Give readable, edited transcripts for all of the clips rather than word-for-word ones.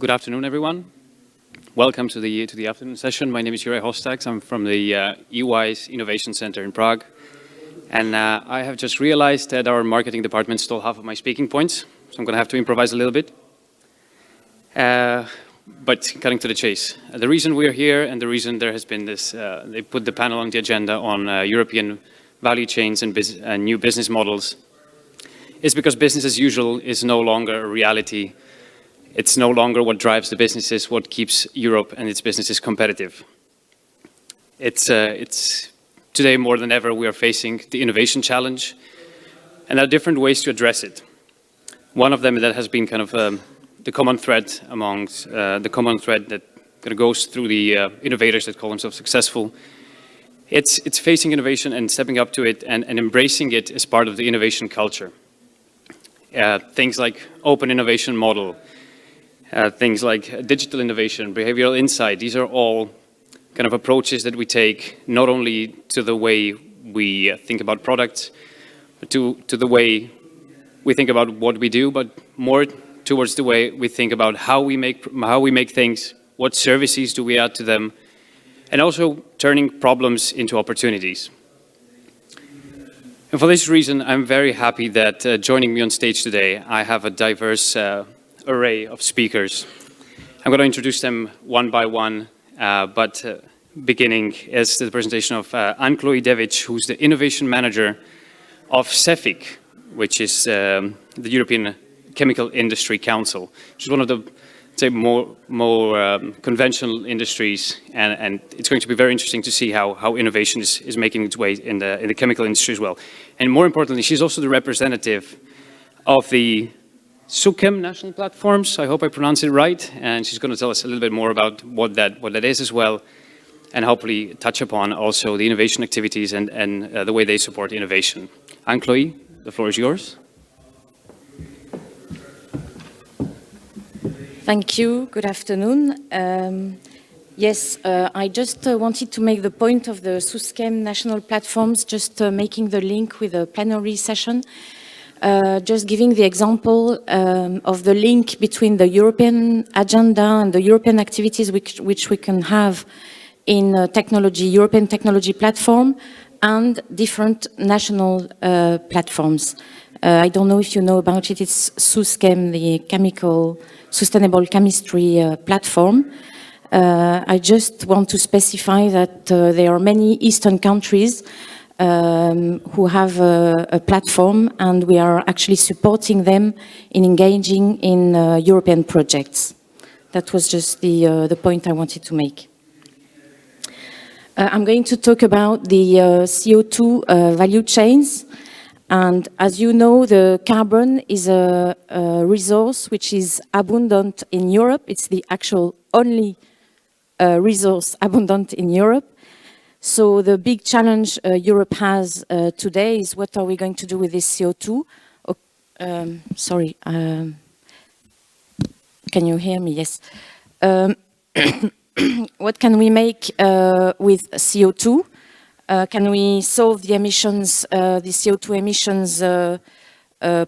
Good afternoon, everyone. Welcome to the afternoon session. My name is Juraj Hostax. I'm from the EY's Innovation Center in Prague. And I have just realized that our marketing department stole half of my speaking points, so I'm going to have to improvise a little bit. But cutting to the chase. The reason we're here and the reason there has been this, they put the panel on the agenda on European value chains and new business models, is because business as usual is no longer a reality. It's no longer what drives the businesses, what keeps Europe and its businesses competitive. It's today more than ever we are facing the innovation challenge, and there are different ways to address it. One of them that has been kind of the common thread amongst the common thread that kind of goes through the innovators that call themselves successful. It's facing innovation and stepping up to it and embracing it as part of the innovation culture. Things like open innovation model, things like digital innovation, behavioral insight, these are all kind of approaches that we take not only to the way we think about products, but to the way we think about what we do, but more towards the way we think about how we make things, what services do we add to them, and also turning problems into opportunities. And for this reason, I'm very happy that joining me on stage today, I have a diverse array of speakers. I'm going to introduce them one by one, but beginning is the presentation of Anne-Chloé Devic, who's the Innovation Manager of CEFIC, which is the European Chemical Industry Council, which is one of the more conventional industries, and it's going to be very interesting to see how innovation is making its way in the chemical industry as well. And more importantly, she's also the representative of the SUCHEM national platforms. I hope I pronounce it right, and she's going to tell us a little bit more about what that is as well, and hopefully touch upon also the innovation activities and the way they support innovation. Anne-Chloé, the floor is yours. Thank you. Good afternoon. Yes, I just wanted to make the point of the SUCHEM national platforms, just making the link with the plenary session. Just giving the example of the link between the European agenda and the European activities which we can have in European technology platform and different national platforms. I don't know if you know about it, it's SUCHEM, the Sustainable Chemistry Platform. I just want to specify that there are many Eastern countries who have a platform, and we are actually supporting them in engaging in European projects. That was just the point I wanted to make. I'm going to talk about the CO2 value chains. And as you know, the carbon is a resource which is abundant in Europe. It's the actual only resource abundant in Europe. So the big challenge Europe has today is what are we going to do with this CO2? Sorry, can you hear me? Yes. What can we make with CO2? Can we solve the emissions, the CO2 emissions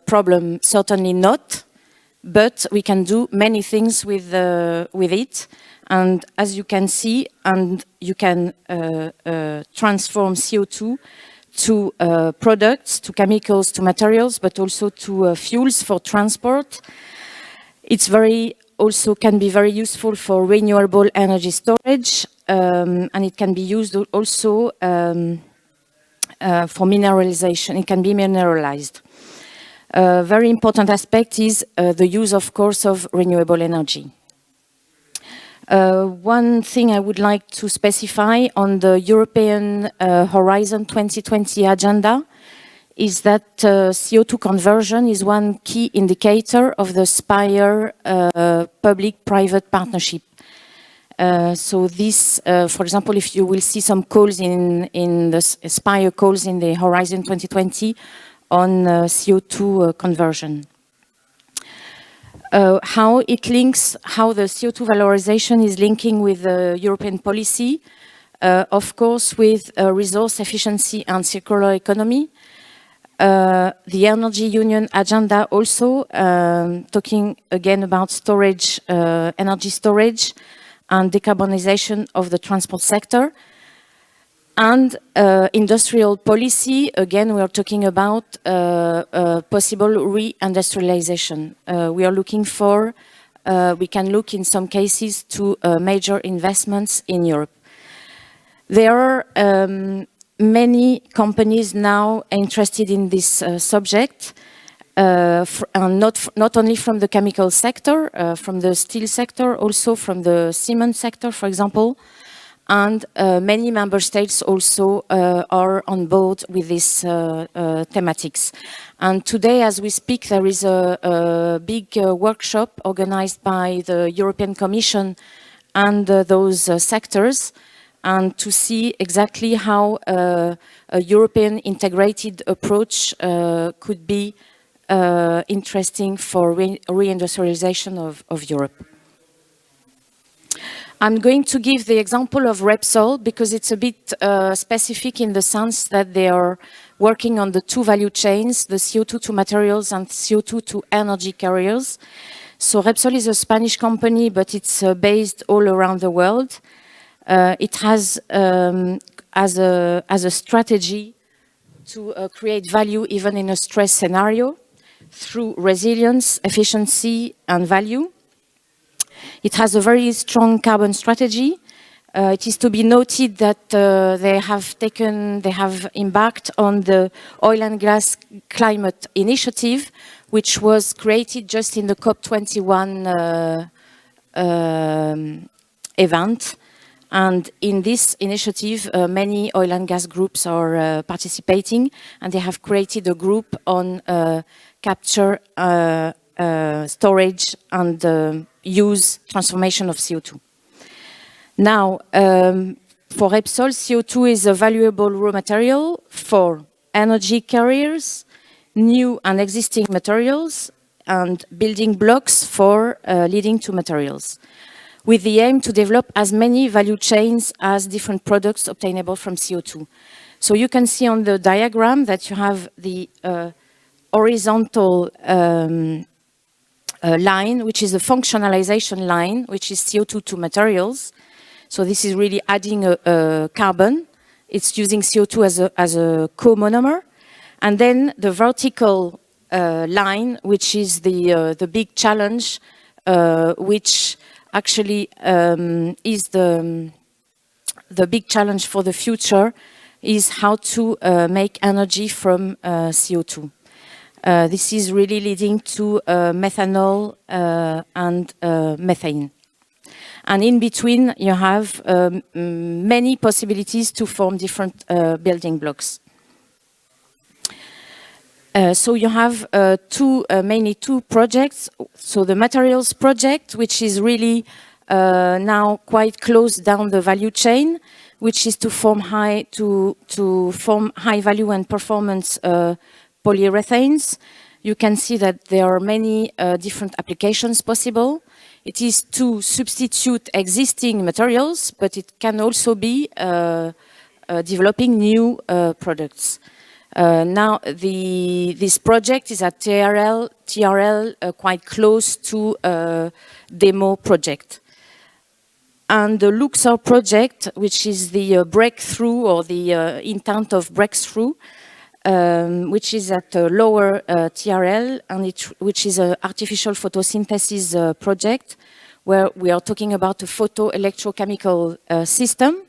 problem? Certainly not, but we can do many things with it. And as you can see, and you can transform CO2 to products, to chemicals, to materials, but also to fuels for transport. It's also can be very useful for renewable energy storage, and it can be used also for mineralization. It can be mineralized. A very important aspect is the use, of course, of renewable energy. One thing I would like to specify on the European Horizon 2020 agenda is that CO2 conversion is one key indicator of the SPIRE public-private partnership. So this, for example, if you will see some calls in the SPIRE calls in the Horizon 2020 on CO2 conversion. How it links, how the CO2 valorization is linking with the European policy, of course with resource efficiency and circular economy, the Energy Union agenda also, talking again about storage, energy storage and decarbonization of the transport sector. And industrial policy, again, we are talking about possible reindustrialization. We are looking for, we can look in some cases to major investments in Europe. There are many companies now interested in this subject, and not only from the chemical sector, from the steel sector, also from the cement sector, for example. And many member states also are on board with these thematics. And today, as we speak, there is a big workshop organized by the European Commission and those sectors, and to see exactly how a European integrated approach could be interesting for reindustrialization of Europe. I'm going to give the example of Repsol because it's a bit specific in the sense that they are working on the two value chains, the CO2 to materials and CO2 to energy carriers. So Repsol is a Spanish company, but it's based all around the world. It has as a strategy to create value even in a stress scenario through resilience, efficiency and value. It has a very strong carbon strategy. It is to be noted that they have embarked on the oil and gas climate initiative, which was created just in the COP21 event. And in this initiative, many oil and gas groups are participating, and they have created a group on capture, storage and transformation of CO2. Now, for Repsol, CO2 is a valuable raw material for energy carriers, new and existing materials, and building blocks for leading to materials, with the aim to develop as many value chains as different products obtainable from CO2. So you can see on the diagram that you have the horizontal line, which is a functionalization line, which is CO2 to materials. So this is really adding a carbon. It's using CO2 as a co-monomer. And then the vertical line, which is the big challenge, which actually is the big challenge for the future, is how to make energy from CO2. This is really leading to methanol and methane. And in between, you have many possibilities to form different building blocks. So you have mainly two projects. So the materials project, which is really now quite close down the value chain, which is to form high value and performance polyurethanes. You can see that there are many different applications possible. It is to substitute existing materials, but it can also be developing new products. Now, this project is at TRL quite close to a demo project. And the Luxor project, which is the breakthrough or the intent of breakthrough, which is at a lower TRL, and which is an artificial photosynthesis project, where we are talking about a photoelectrochemical system,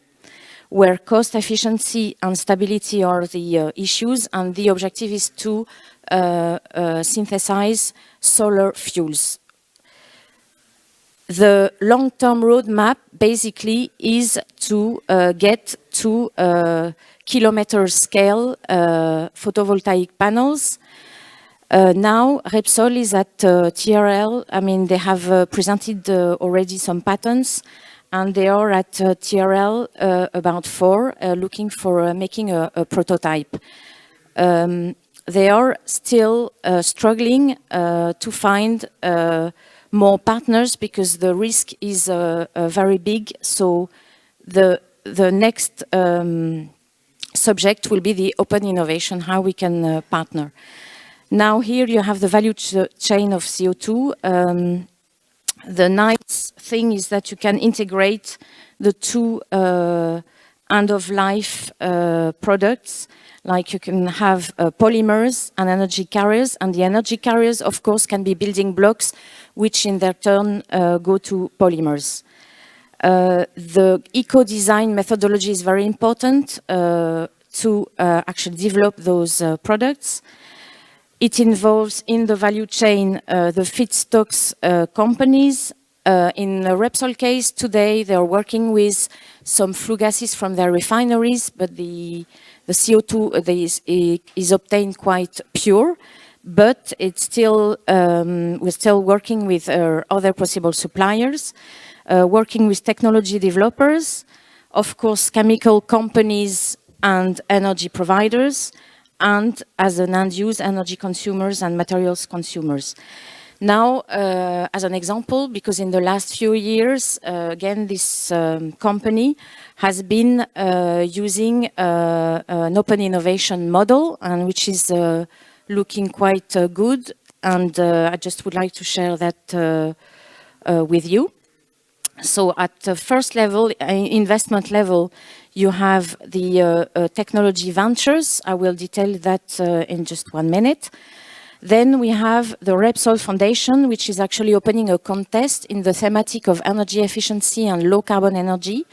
where cost efficiency and stability are the issues, and the objective is to synthesize solar fuels. The long-term roadmap basically is to get to kilometer scale photovoltaic panels. Now Repsol is at TRL. I mean, they have presented already some patents, and they are at TRL about 4, looking for making a prototype. They are still struggling to find more partners because the risk is very big. So the next subject will be the open innovation, how we can partner. Now here you have the value chain of CO2. The nice thing is that you can integrate the two end-of-life products. Like you can have polymers and energy carriers, and the energy carriers, of course, can be building blocks, which in their turn go to polymers. The eco-design methodology is very important to actually develop those products. It involves in the value chain the feedstocks companies. In the Repsol case, today they are working with some flue gases from their refineries, but the CO2 is obtained quite pure. But it's still we're still working with other possible suppliers, working with technology developers, of course, chemical companies and energy providers, and as an end-use, energy consumers and materials consumers. Now, as an example, because in the last few years, again, this company has been using an open innovation model, and which is looking quite good, and I just would like to share that with you. So at the first level, investment level, you have the technology ventures. I will detail that in just 1 minute. Then we have the Repsol Foundation, which is actually opening a contest in the thematic of energy efficiency and low carbon energy.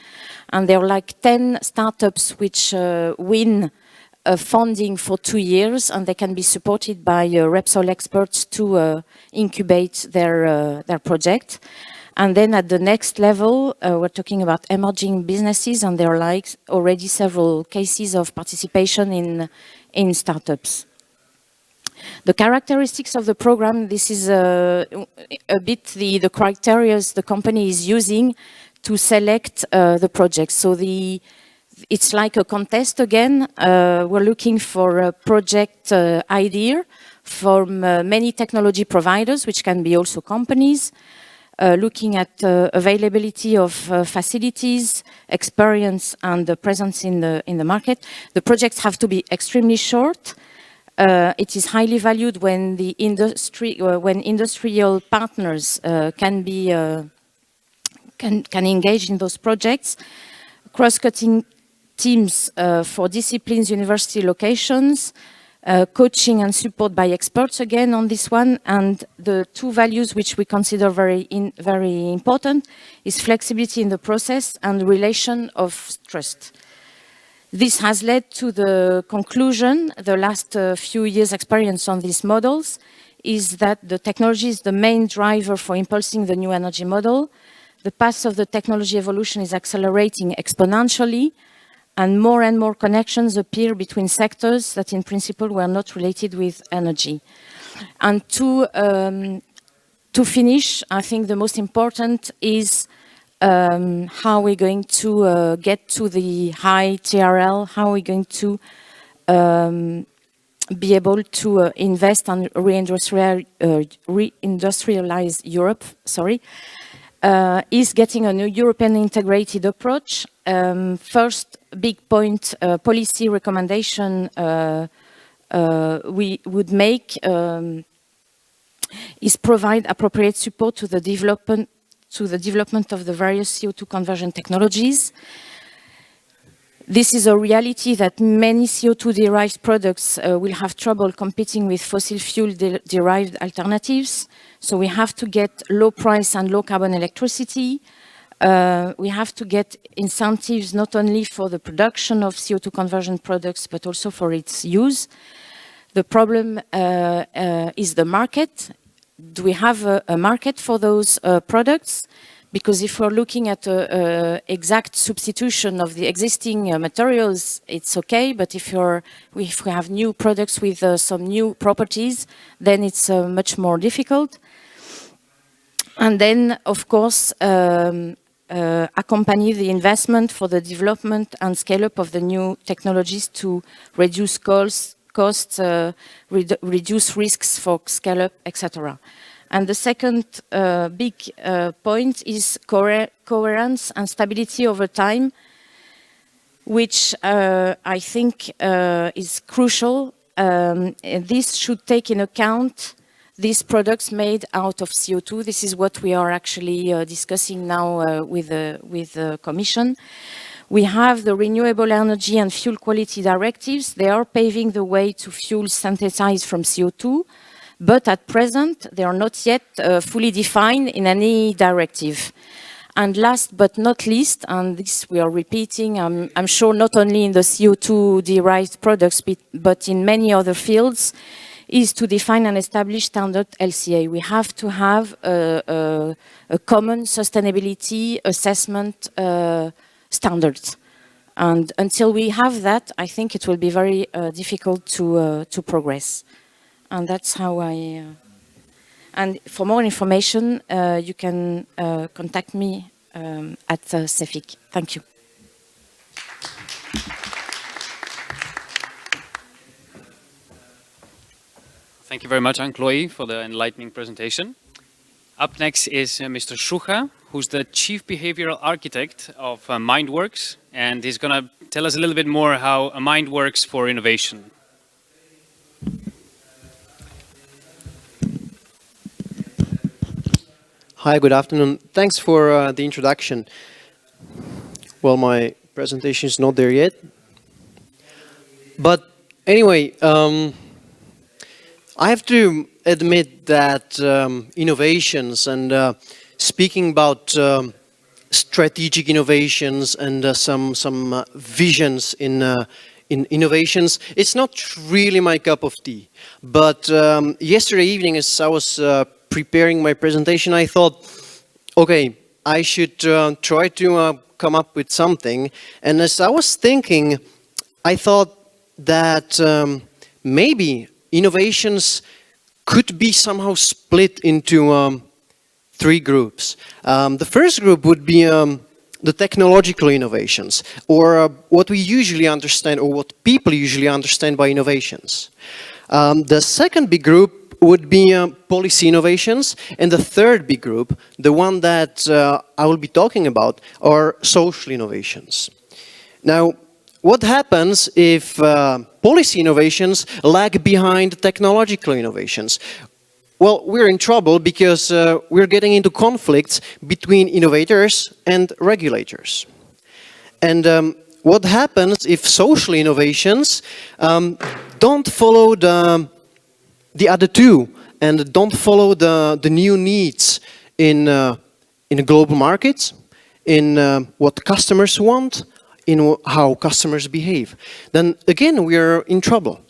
And there are like 10 startups which win funding for 2 years, and they can be supported by Repsol experts to incubate their project. And then at the next level, we're talking about emerging businesses, and there are like already several cases of participation in startups. The characteristics of the program, this is a bit the criteria the company is using to select the project. So it's like a contest again. We're looking for a project idea from many technology providers, which can be also companies, looking at availability of facilities, experience, and the presence in the market. The projects have to be extremely short. It is highly valued when the when industrial partners can engage in those projects. Cross-cutting teams for disciplines, university locations, coaching and support by experts again on this one. And the two values which we consider very important is flexibility in the process and relation of trust. This has led to the conclusion, the last few years' experience on these models, is that the technology is the main driver for impulsing the new energy model. The path of the technology evolution is accelerating exponentially, and more connections appear between sectors that in principle were not related with energy. And to finish, I think the most important is how we're going to get to the high TRL, how we're going to be able to invest and reindustrialize Europe, is getting a new European integrated approach. First big point, policy recommendation we would make is provide appropriate support to the development of the various CO2 conversion technologies. This is a reality that many CO2-derived products will have trouble competing with fossil fuel-derived alternatives. So we have to get low price and low carbon electricity. We have to get incentives not only for the production of CO2 conversion products, but also for its use. The problem is the market. Do we have a market for those products? Because if we're looking at exact substitution of the existing materials, it's okay. But if we have new products with some new properties, then it's much more difficult. And then, of course, accompany the investment for the development and scale-up of the new technologies to reduce costs, reduce risks for scale-up, etc. And the second big point is coherence and stability over time. which I think is crucial. This should take in account these products made out of CO2. This is what we are actually discussing now with the Commission. We have the Renewable Energy and Fuel Quality Directives. They are paving the way to fuels synthesized from CO2, but at present, they are not yet fully defined in any directive. And last but not least, and this we are repeating, I'm sure not only in the CO2-derived products, but in many other fields, is to define and establish standard LCA. We have to have a common sustainability assessment standards. And until we have that, I think it will be very difficult to progress. And that's how I... And for more information, you can contact me at CEFIC. Thank you. Thank you very much, Anne-Chloé, for the enlightening presentation. Up next is Mr. Schucha, who's the Chief Behavioral Architect of MindWorks, and he's going to tell us a little bit more how a mind works for innovation. Hi, good afternoon. Thanks for the introduction. Well, my presentation is not there yet. But anyway, I have to admit that innovations and speaking about strategic innovations and some visions in innovations, it's not really my cup of tea. But yesterday evening, as I was preparing my presentation, I thought, okay, I should try to come up with something. And as I was thinking, I thought that maybe innovations could be somehow split into three groups. The first group would be the technological innovations, or what we usually understand, or what people usually understand by innovations. The second big group would be policy innovations, and the third big group, the one that I will be talking about, are social innovations. Now, what happens if policy innovations lag behind technological innovations? Well, we're in trouble because we're getting into conflicts between innovators and regulators. And what happens if social innovations don't follow the other two and don't follow the new needs in global markets, in what customers want, in how customers behave? Then again, we are in trouble.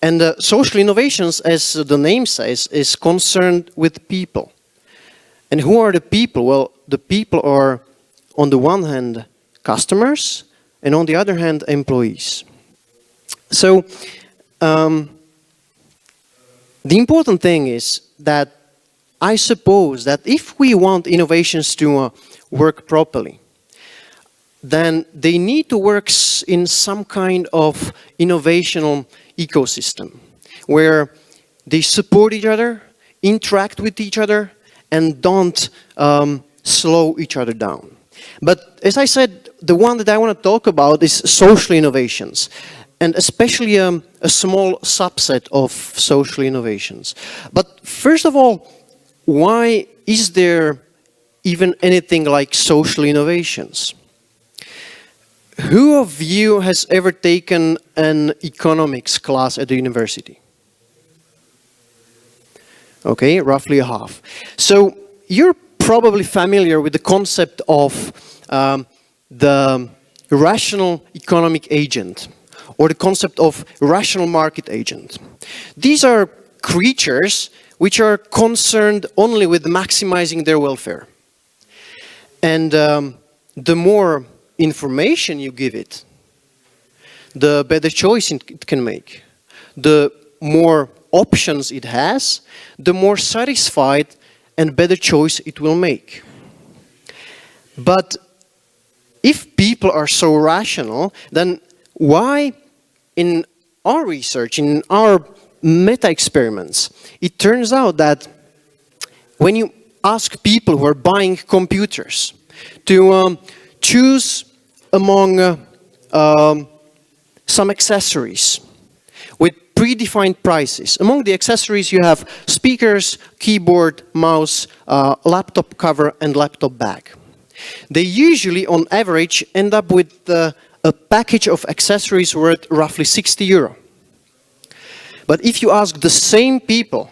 And social innovations, as the name says, is concerned with people. And who are the people? Well, the people are, on the one hand, customers, and on the other hand, employees. So, the important thing is that I suppose that if we want innovations to work properly, then they need to work in some kind of innovational ecosystem where they support each other, interact with each other, and don't slow each other down. But as I said, the one that I want to talk about is social innovations, and especially a small subset of social innovations. But first of all, why is there even anything like social innovations? Who of you has ever taken an economics class at the university? Okay, roughly a half. So you're probably familiar with the concept of the rational economic agent, or the concept of rational market agent. These are creatures which are concerned only with maximizing their welfare. And the more information you give it, the better choice it can make. The more options it has, the more satisfied and better choice it will make. But if people are so rational, then why in our research, in our meta-experiments, it turns out that when you ask people who are buying computers to choose among some accessories with predefined prices. Among the accessories you have speakers, keyboard, mouse, laptop cover and laptop bag. They usually on average end up with a package of accessories worth roughly 60 euro. But if you ask the same people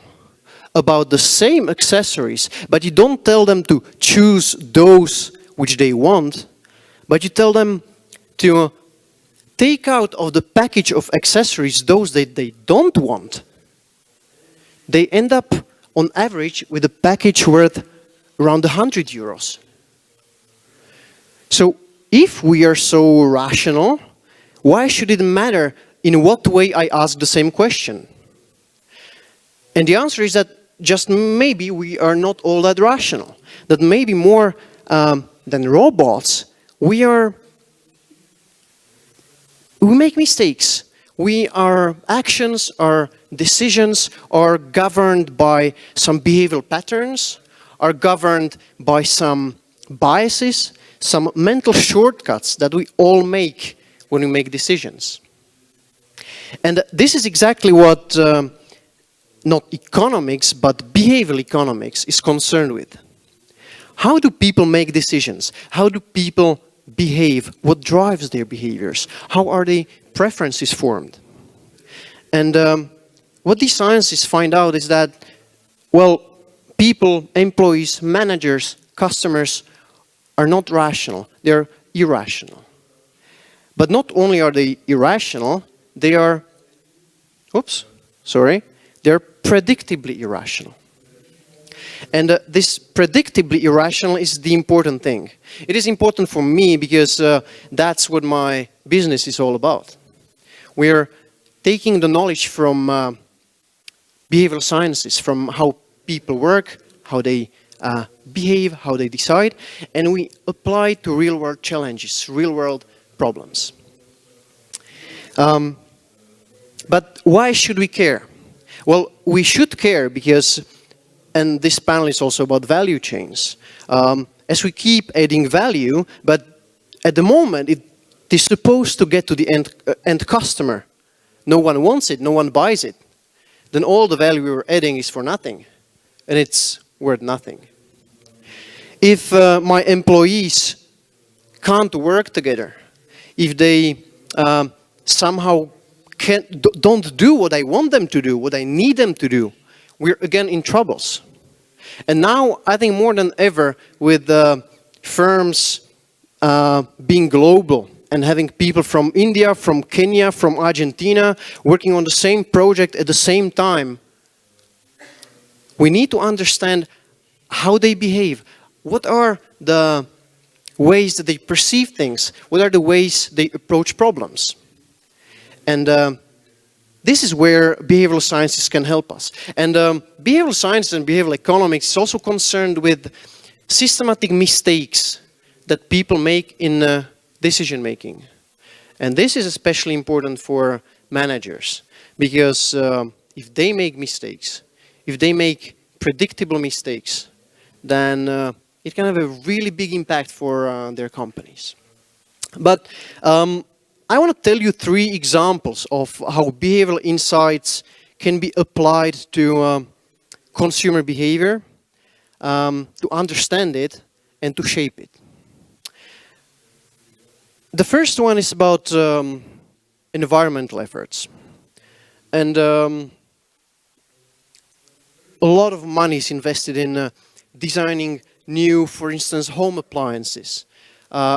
about the same accessories, but you don't tell them to choose those which they want, but you tell them to take out of the package of accessories those that they don't want, they end up on average with a package worth around 100 euros. So if we are so rational, why should it matter in what way I ask the same question? And the answer is that just maybe we are not all that rational. That maybe more than robots, we make mistakes. Our actions, our decisions are governed by some behavioral patterns, are governed by some biases, some mental shortcuts that we all make when we make decisions. And this is exactly what not economics, but behavioral economics is concerned with. How do people make decisions? How do people behave? What drives their behaviors? How are their preferences formed? And what these scientists find out is that, well, people, employees, managers, customers are not rational, they're irrational. But not only are they irrational, they are, they're predictably irrational. And this predictably irrational is the important thing. It is important for me because that's what my business is all about. We're taking the knowledge from behavioral sciences, from how people work, how they behave, how they decide, and we apply to real-world challenges, real-world problems. But why should we care? Well, we should care because, and this panel is also about value chains, as we keep adding value, but at the moment it is supposed to get to the end customer. No one wants it, no one buys it. Then all the value we were adding is for nothing, and it's worth nothing. If my employees can't work together, if they somehow don't do what I want them to do, what I need them to do, we're again in troubles. And now, I think more than ever, with firms being global and having people from India, from Kenya, from Argentina, working on the same project at the same time, we need to understand how they behave. What are the ways that they perceive things? What are the ways they approach problems? And this is where behavioral sciences can help us. And behavioral science and behavioral economics is also concerned with systematic mistakes that people make in decision making. And this is especially important for managers, because if they make mistakes, if they make predictable mistakes, then it can have a really big impact for their companies. But I want to tell you 3 examples of how behavioral insights can be applied to consumer behavior, to understand it and to shape it. The first one is about environmental efforts. And a lot of money is invested in designing new, for instance, home appliances,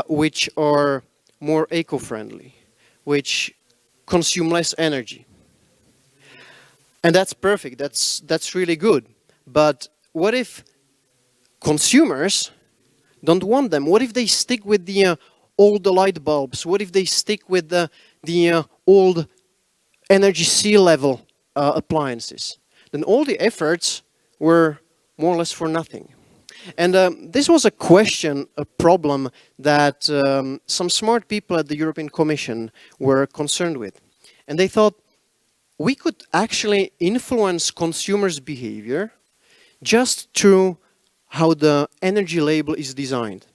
which are more eco-friendly, which consume less energy. And that's perfect, that's really good. But what if consumers don't want them? What if they stick with the old light bulbs? What if they stick with the old energy sea level appliances? Then all the efforts were more or less for nothing. And this was a question, a problem that some smart people at the European Commission were concerned with. And they thought, we could actually influence consumers' behavior just through how the energy label is designed.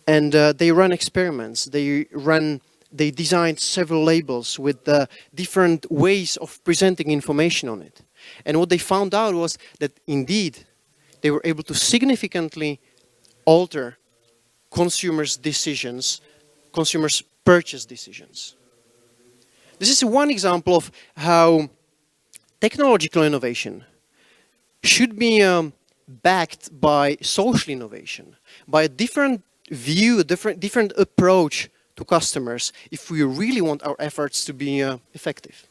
And they run experiments, they run they designed several labels with different ways of presenting information on it. And what they found out was that indeed they were able to significantly alter consumers' decisions, consumers' purchase decisions. This is one example of how technological innovation should be backed by social innovation, by a different view, a different approach to customers if we really want our efforts to be effective.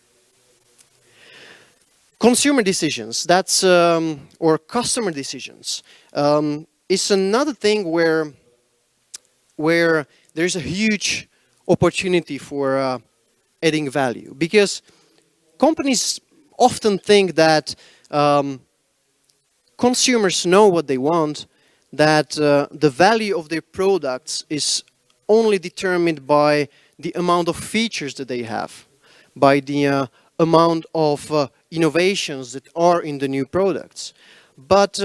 Consumer decisions, that's or customer decisions, is another thing where there's a huge opportunity for adding value, because companies often think that consumers know what they want, that the value of their products is only determined by the amount of features that they have, by the amount of innovations that are in the new products. But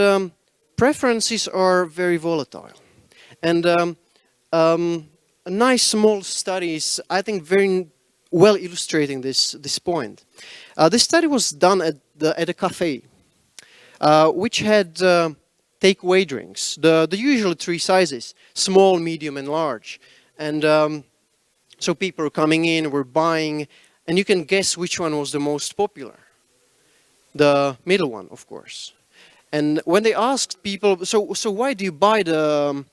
preferences are very volatile. And a nice small study is, I think, very well illustrating this point. This study was done at a cafe, which had takeaway drinks, the usual three sizes: small, medium, and large. And so people were coming in, were buying, and you can guess which one was the most popular. The middle one, of course. And when they asked people, so why do you buy the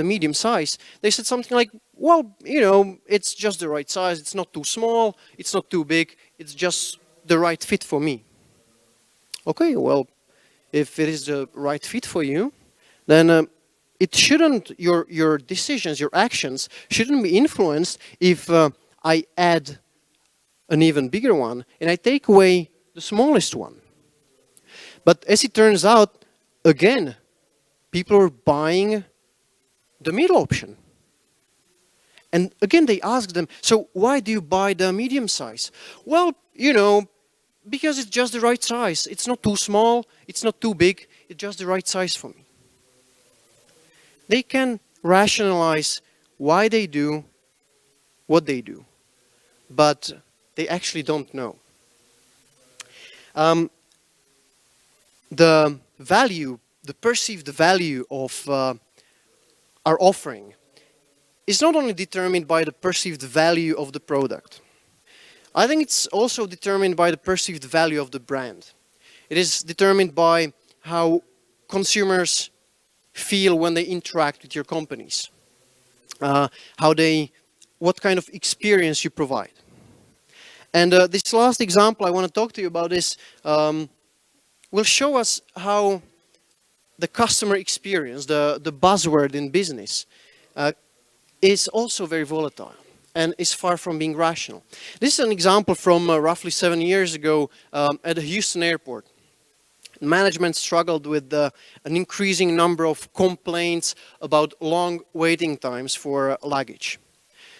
medium size? They said something like, well, you know, it's just the right size. It's not too small. It's not too big. It's just the right fit for me. Okay, well, if it is the right fit for you, then it shouldn't, your decisions, your actions shouldn't be influenced if I add an even bigger one and I take away the smallest one. But as it turns out, again, people are buying the middle option. And again, they ask them, so why do you buy the medium size? Well, you know, because it's just the right size. It's not too small, it's not too big, it's just the right size for me. They can rationalize why they do what they do, but they actually don't know. The value, the perceived value of our offering is not only determined by the perceived value of the product. I think it's also determined by the perceived value of the brand. It is determined by how consumers feel when they interact with your companies, what kind of experience you provide. And this last example I want to talk to you about is will show us how the customer experience, the buzzword in business, is also very volatile and is far from being rational. This is an example from roughly 7 years ago at the Houston airport. Management struggled with an increasing number of complaints about long waiting times for luggage.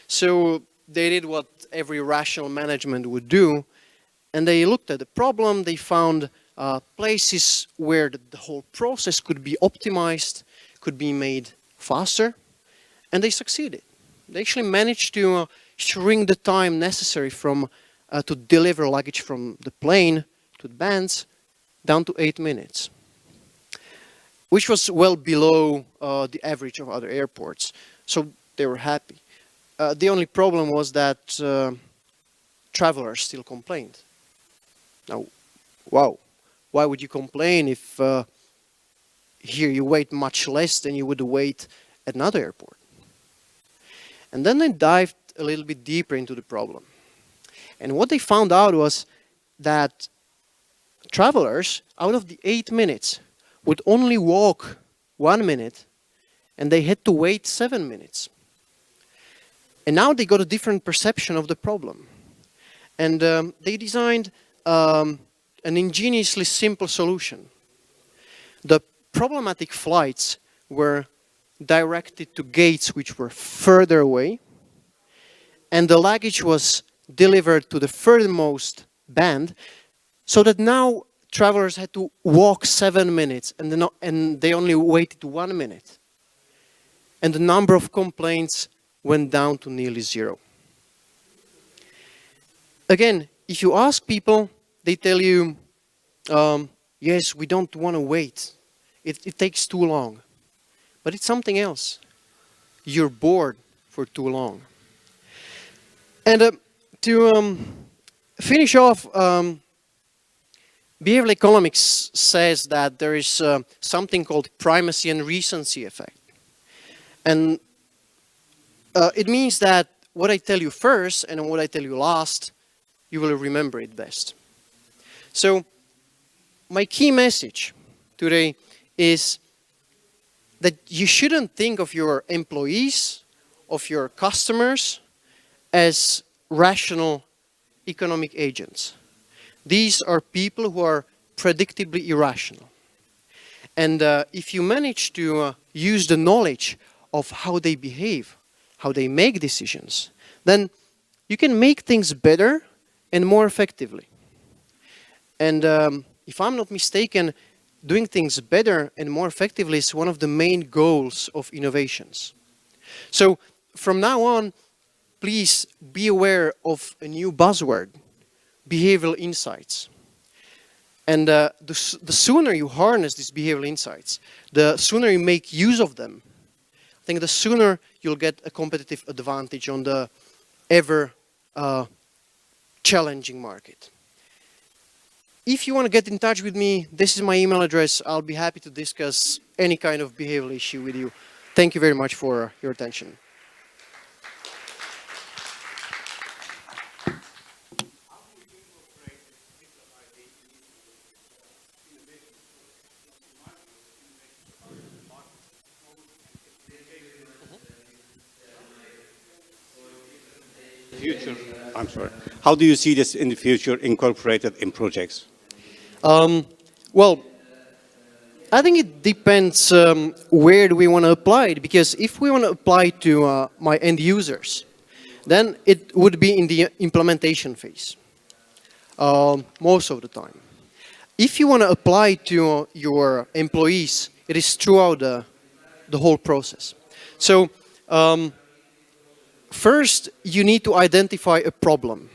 So they did what every rational management would do, and they looked at the problem. They found places where the whole process could be optimized, could be made faster, and they succeeded. They actually managed to shrink the time necessary to deliver luggage from the plane to the bands down to 8 minutes, which was well below the average of other airports. So they were happy. The only problem was that travelers still complained. Now, wow, why would you complain if here you wait much less than you would wait at another airport? And then they dived a little bit deeper into the problem. And what they found out was that travelers, out of the 8 minutes, would only walk 1 minute, and they had to wait 7 minutes. And now they got a different perception of the problem. And they designed an ingeniously simple solution. The problematic flights were directed to gates which were further away, and the luggage was delivered to the furthermost band, so that now travelers had to walk 7 minutes and they only waited 1 minute. And the number of complaints went down to nearly zero. again, if you ask people, they tell you, yes, we don't want to wait. It takes too long. But it's something else. You're bored for too long. And to finish off, behavioral economics says that there is something called primacy and recency effect. And it means that what I tell you first and what I tell you last, you will remember it best. So my key message today is that you shouldn't think of your employees, of your customers, as rational economic agents. These are people who are predictably irrational. And if you manage to use the knowledge of how they behave, how they make decisions, then you can make things better and more effectively. And if I'm not mistaken, doing things better and more effectively is one of the main goals of innovations. So from now on, please be aware of a new buzzword, behavioral insights. And the sooner you harness these behavioral insights, the sooner you make use of them, I think the sooner you'll get a competitive advantage on the ever challenging market. If you want to get in touch with me, this is my email address. I'll be happy to discuss any kind of behavioral issue with you. Thank you very much for your attention. Future, I'm sorry. How do you see this in the future incorporated in projects? Well, I think it depends where do we want to apply it, because if we want to apply it to my end users, then it would be in the implementation phase, most of the time. If you want to apply it to your employees, it is throughout the whole process. So, first, you need to identify a problem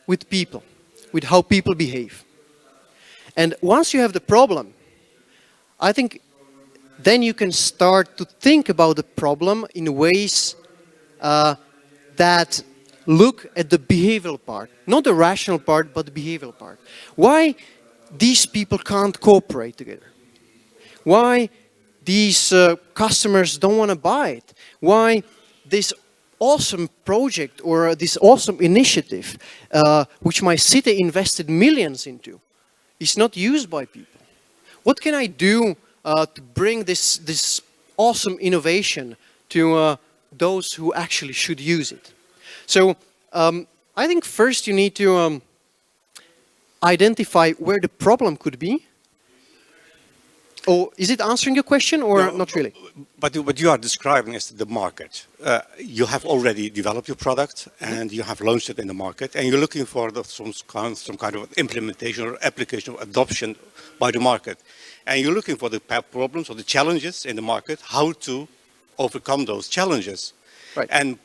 with people, with how people behave. And once you have the problem, I think then you can start to think about the problem in ways that look at the behavioral part, not the rational part, but the behavioral part. Why these people can't cooperate together? Why these customers don't want to buy it? Why this awesome project or this awesome initiative, which my city invested millions into, is not used by people? What can I do to bring this awesome innovation to those who actually should use it? So I think first you need to identify where the problem could be. Or is it answering your question or No, not really? But what you are describing is the market. You have already developed your product and you have launched it in the market, and you're looking for some kind of implementation or application or adoption by the market. And you're looking for the problems or the challenges in the market, how to overcome those challenges. Right. And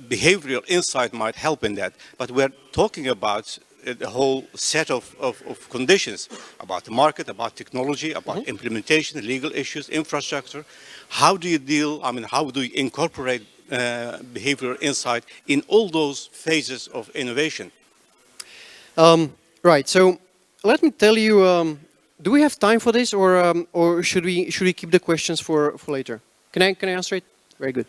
behavioral insight might help in that. But we're talking about the whole set of conditions, about the market, about technology, about implementation, legal issues, infrastructure. How do you deal, how do you incorporate behavioral insight in all those phases of innovation? Right, so let me tell you, do we have time for this, or should we keep the questions for later? Can I answer it? Very good.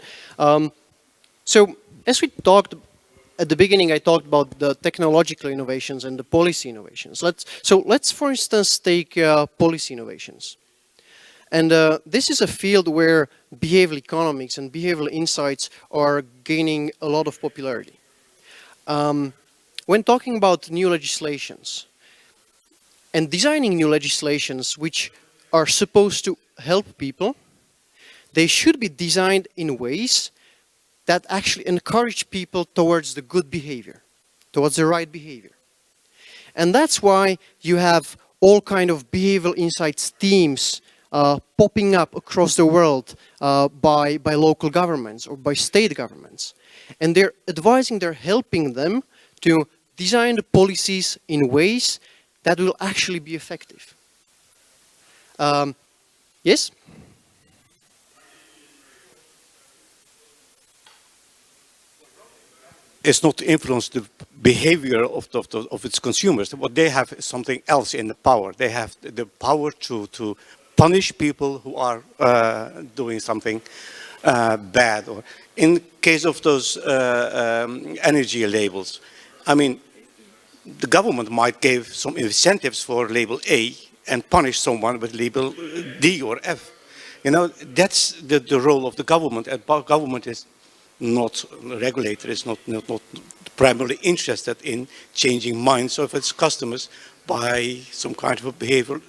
So as we talked at the beginning, I talked about the technological innovations and the policy innovations. Let's for instance take policy innovations. And this is a field where behavioral economics and behavioral insights are gaining a lot of popularity. When talking about new legislations and designing new legislations which are supposed to help people, they should be designed in ways that actually encourage people towards the good behavior, towards the right behavior. And that's why you have all kind of behavioral insights teams popping up across the world by local governments or by state governments. And they're advising, they're helping them to design the policies in ways that will actually be effective. Yes? It's not to influence the behavior of its consumers. What they have is something else in the power. They have the power to punish people who are doing something bad. Or in case of those energy labels, I mean, the government might give some incentives for label A and punish someone with label D or F. You know, that's the role of the government. And government is not regulator, is not primarily interested in changing minds of its customers by some kind of a behavior.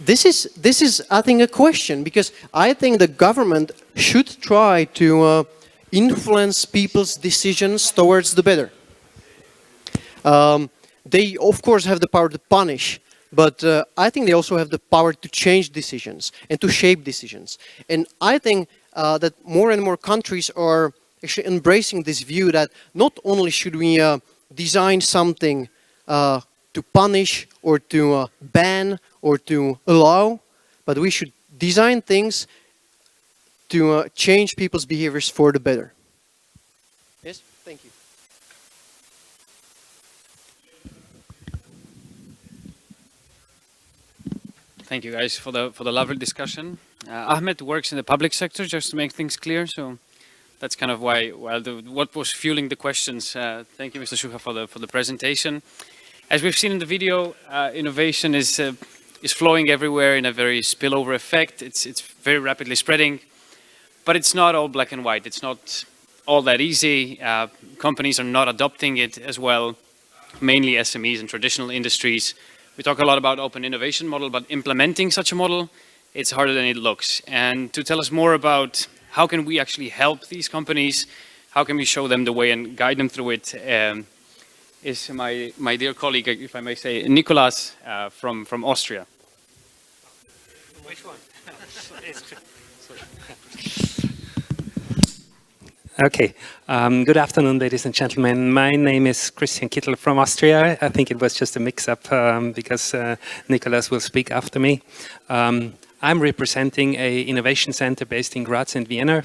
This is, I think, a question, because I think the government should try to influence people's decisions towards the better. They, of course, have the power to punish, but I think they also have the power to change decisions and to shape decisions. And I think that more and more countries are actually embracing this view that not only should we design something to punish or to ban or to allow, but we should design things to change people's behaviors for the better. Yes, thank you. Thank you guys for the lovely discussion. Ahmed works in the public sector, just to make things clear, so that's kind of why what was fueling the questions. Thank you, Mr. Schuha, for the presentation. As we've seen in the video, innovation is flowing everywhere in a very spillover effect. It's very rapidly spreading, but it's not all black and white. It's not all that easy. Companies are not adopting it as well, mainly SMEs and traditional industries. We talk a lot about open innovation model, but implementing such a model, it's harder than it looks. And to tell us more about how can we actually help these companies, how can we show them the way and guide them through it, is my dear colleague, if I may say, Nicolas from Austria. Which one? Okay. Good afternoon, ladies and gentlemen. My name is Christian Kittel from Austria. I think it was just a mix-up because Nicolas will speak after me. I'm representing an innovation center based in Graz and Vienna.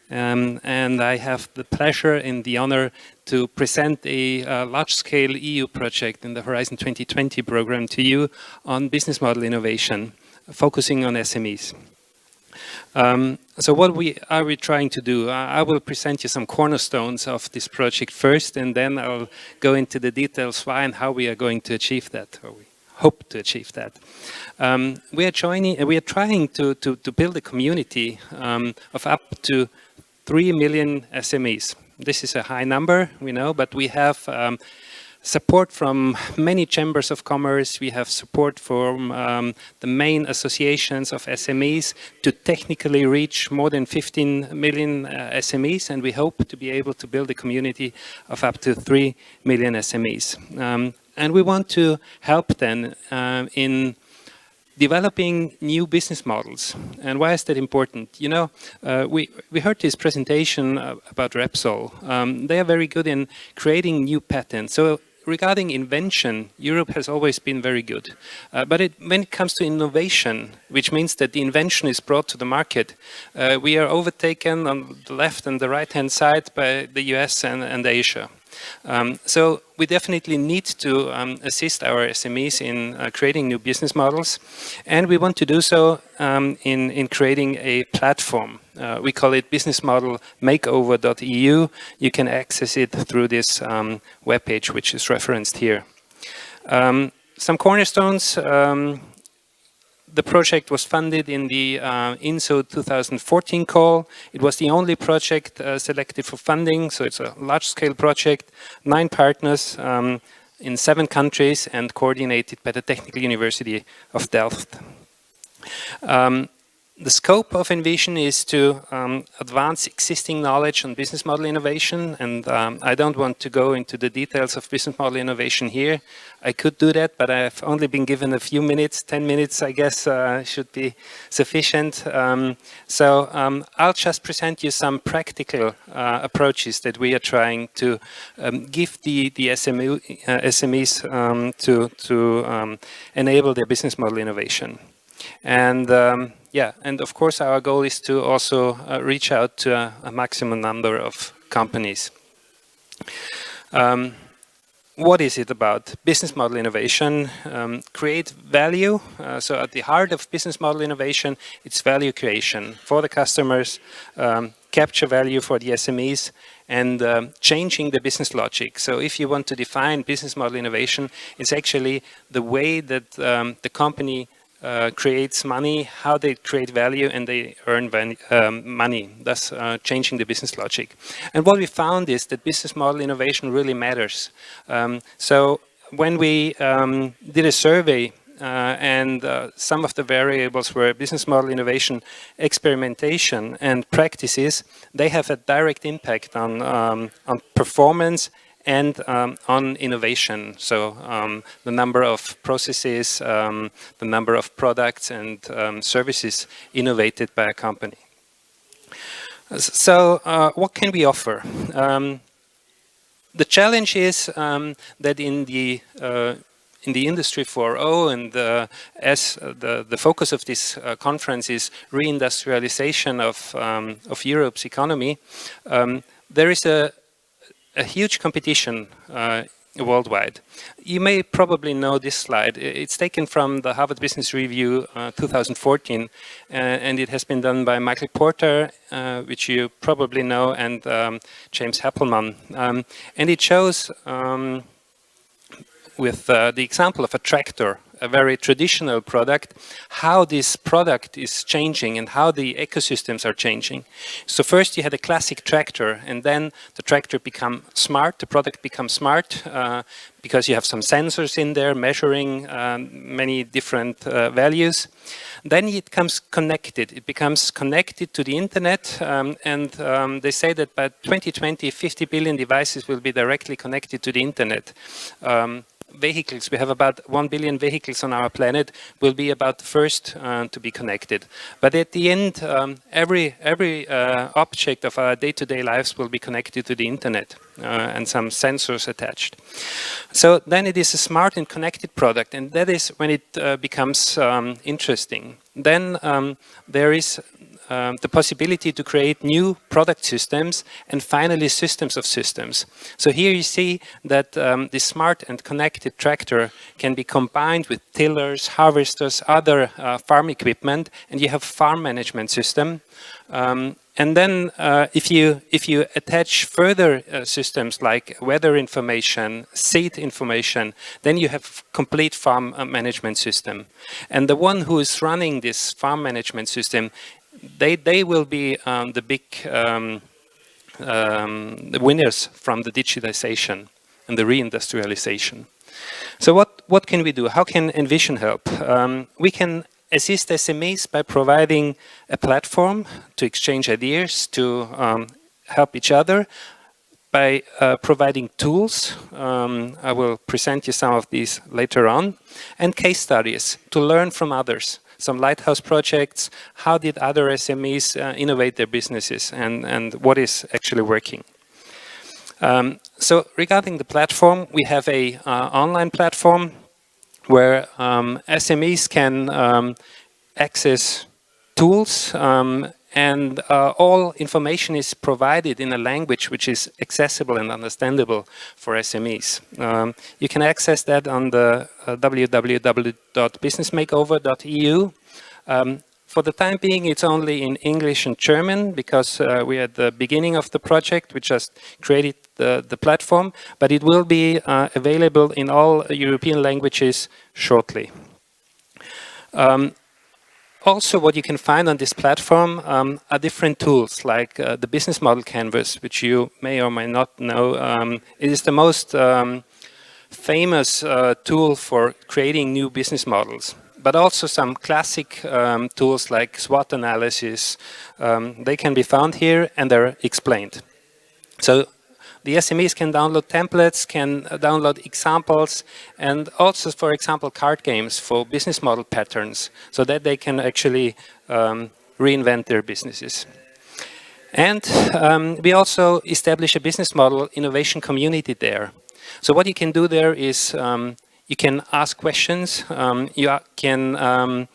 And I have the pleasure and the honor to present a large-scale EU project in the Horizon 2020 program to you on business model innovation, focusing on SMEs. So what are we trying to do? I will present you some cornerstones of this project first, and then I'll go into the details why and how we are going to achieve that, or we hope to achieve that. We are trying to build a community of up to 3 million SMEs. This is a high number, we know, but we have support from many chambers of commerce. We have support from the main associations of SMEs to technically reach more than 15 million SMEs, and we hope to be able to build a community of up to 3 million SMEs. And we want to help them in developing new business models. And why is that important? You know, we heard this presentation about Repsol. They are very good in creating new patents. So regarding invention, Europe has always been very good. But when it comes to innovation, which means that the invention is brought to the market, we are overtaken on the left and the right-hand side by the US and Asia. So we definitely need to assist our SMEs in creating new business models, and we want to do so in creating a platform. We call it businessmodelmakeover.eu. You can access it through this webpage, which is referenced here. Some cornerstones. The project was funded in the INSO 2014 call. It was the only project selected for funding, so it's a large-scale project, 9 partners in 7 countries and coordinated by the Technical University of Delft. The scope of Envision is to advance existing knowledge on business model innovation, and I don't want to go into the details of business model innovation here. I could do that, but I've only been given a few minutes. 10 minutes, I guess, should be sufficient. I'll just present you some practical approaches that we are trying to give the SMEs to enable their business model innovation. And and of course our goal is to also reach out to a maximum number of companies. What is it about? Business model innovation, create value. So at the heart of business model innovation, it's value creation for the customers, capture value for the SMEs, and changing the business logic. So if you want to define business model innovation, it's actually the way that the company creates money, how they create value, and they earn money, thus changing the business logic. And what we found is that business model innovation really matters. So when we did a survey, and some of the variables were business model innovation, experimentation, and practices, they have a direct impact on performance and on innovation. So the number of processes, the number of products and services innovated by a company. So what can we offer? The challenge is that in the Industry 4.0, and as the focus of this conference is reindustrialization of Europe's economy, there is a huge competition worldwide. You may probably know this slide. It's taken from the Harvard Business Review 2014, and it has been done by Michael Porter, which you probably know, and James Happelman. And it shows, with the example of a tractor, a very traditional product, how this product is changing and how the ecosystems are changing. So first you had a classic tractor, and then the tractor becomes smart, the product becomes smart, because you have some sensors in there measuring many different values. Then it becomes connected. It becomes connected to the internet, and they say that by 2020, 50 billion devices will be directly connected to the internet. Vehicles, we have about 1 billion vehicles on our planet, will be about the first to be connected. But at the end, every object of our day-to-day lives will be connected to the internet and some sensors attached. So then it is a smart and connected product, and that is when it becomes interesting. Then there is the possibility to create new product systems, and finally systems of systems. So here you see that the smart and connected tractor can be combined with tillers, harvesters, other farm equipment, and you have farm management system. And then if you attach further systems like weather information, seed information, then you have complete farm management system. And the one who is running this farm management system, they will be the big the winners from the digitization and the reindustrialization. So what can we do? How can Envision help? We can assist SMEs by providing a platform to exchange ideas, to help each other, by providing tools. I will present you some of these later on, and case studies to learn from others. Some lighthouse projects, how did other SMEs innovate their businesses, and what is actually working. So regarding the platform, we have a online platform where SMEs can access tools, and all information is provided in a language which is accessible and understandable for SMEs. You can access that on the www.businessmakeover.eu. For the time being, it's only in English and German, because we're at the beginning of the project. We just created the platform, but it will be available in all European languages shortly. Also, what you can find on this platform are different tools, like the business model canvas, which you may or may not know. It is the most famous tool for creating new business models. but also some classic tools like SWOT analysis. They can be found here and they're explained. So the SMEs can download templates, can download examples, and also, for example, card games for business model patterns, so that they can actually reinvent their businesses. And we also establish a business model innovation community there. So what you can do there is you can ask questions, you can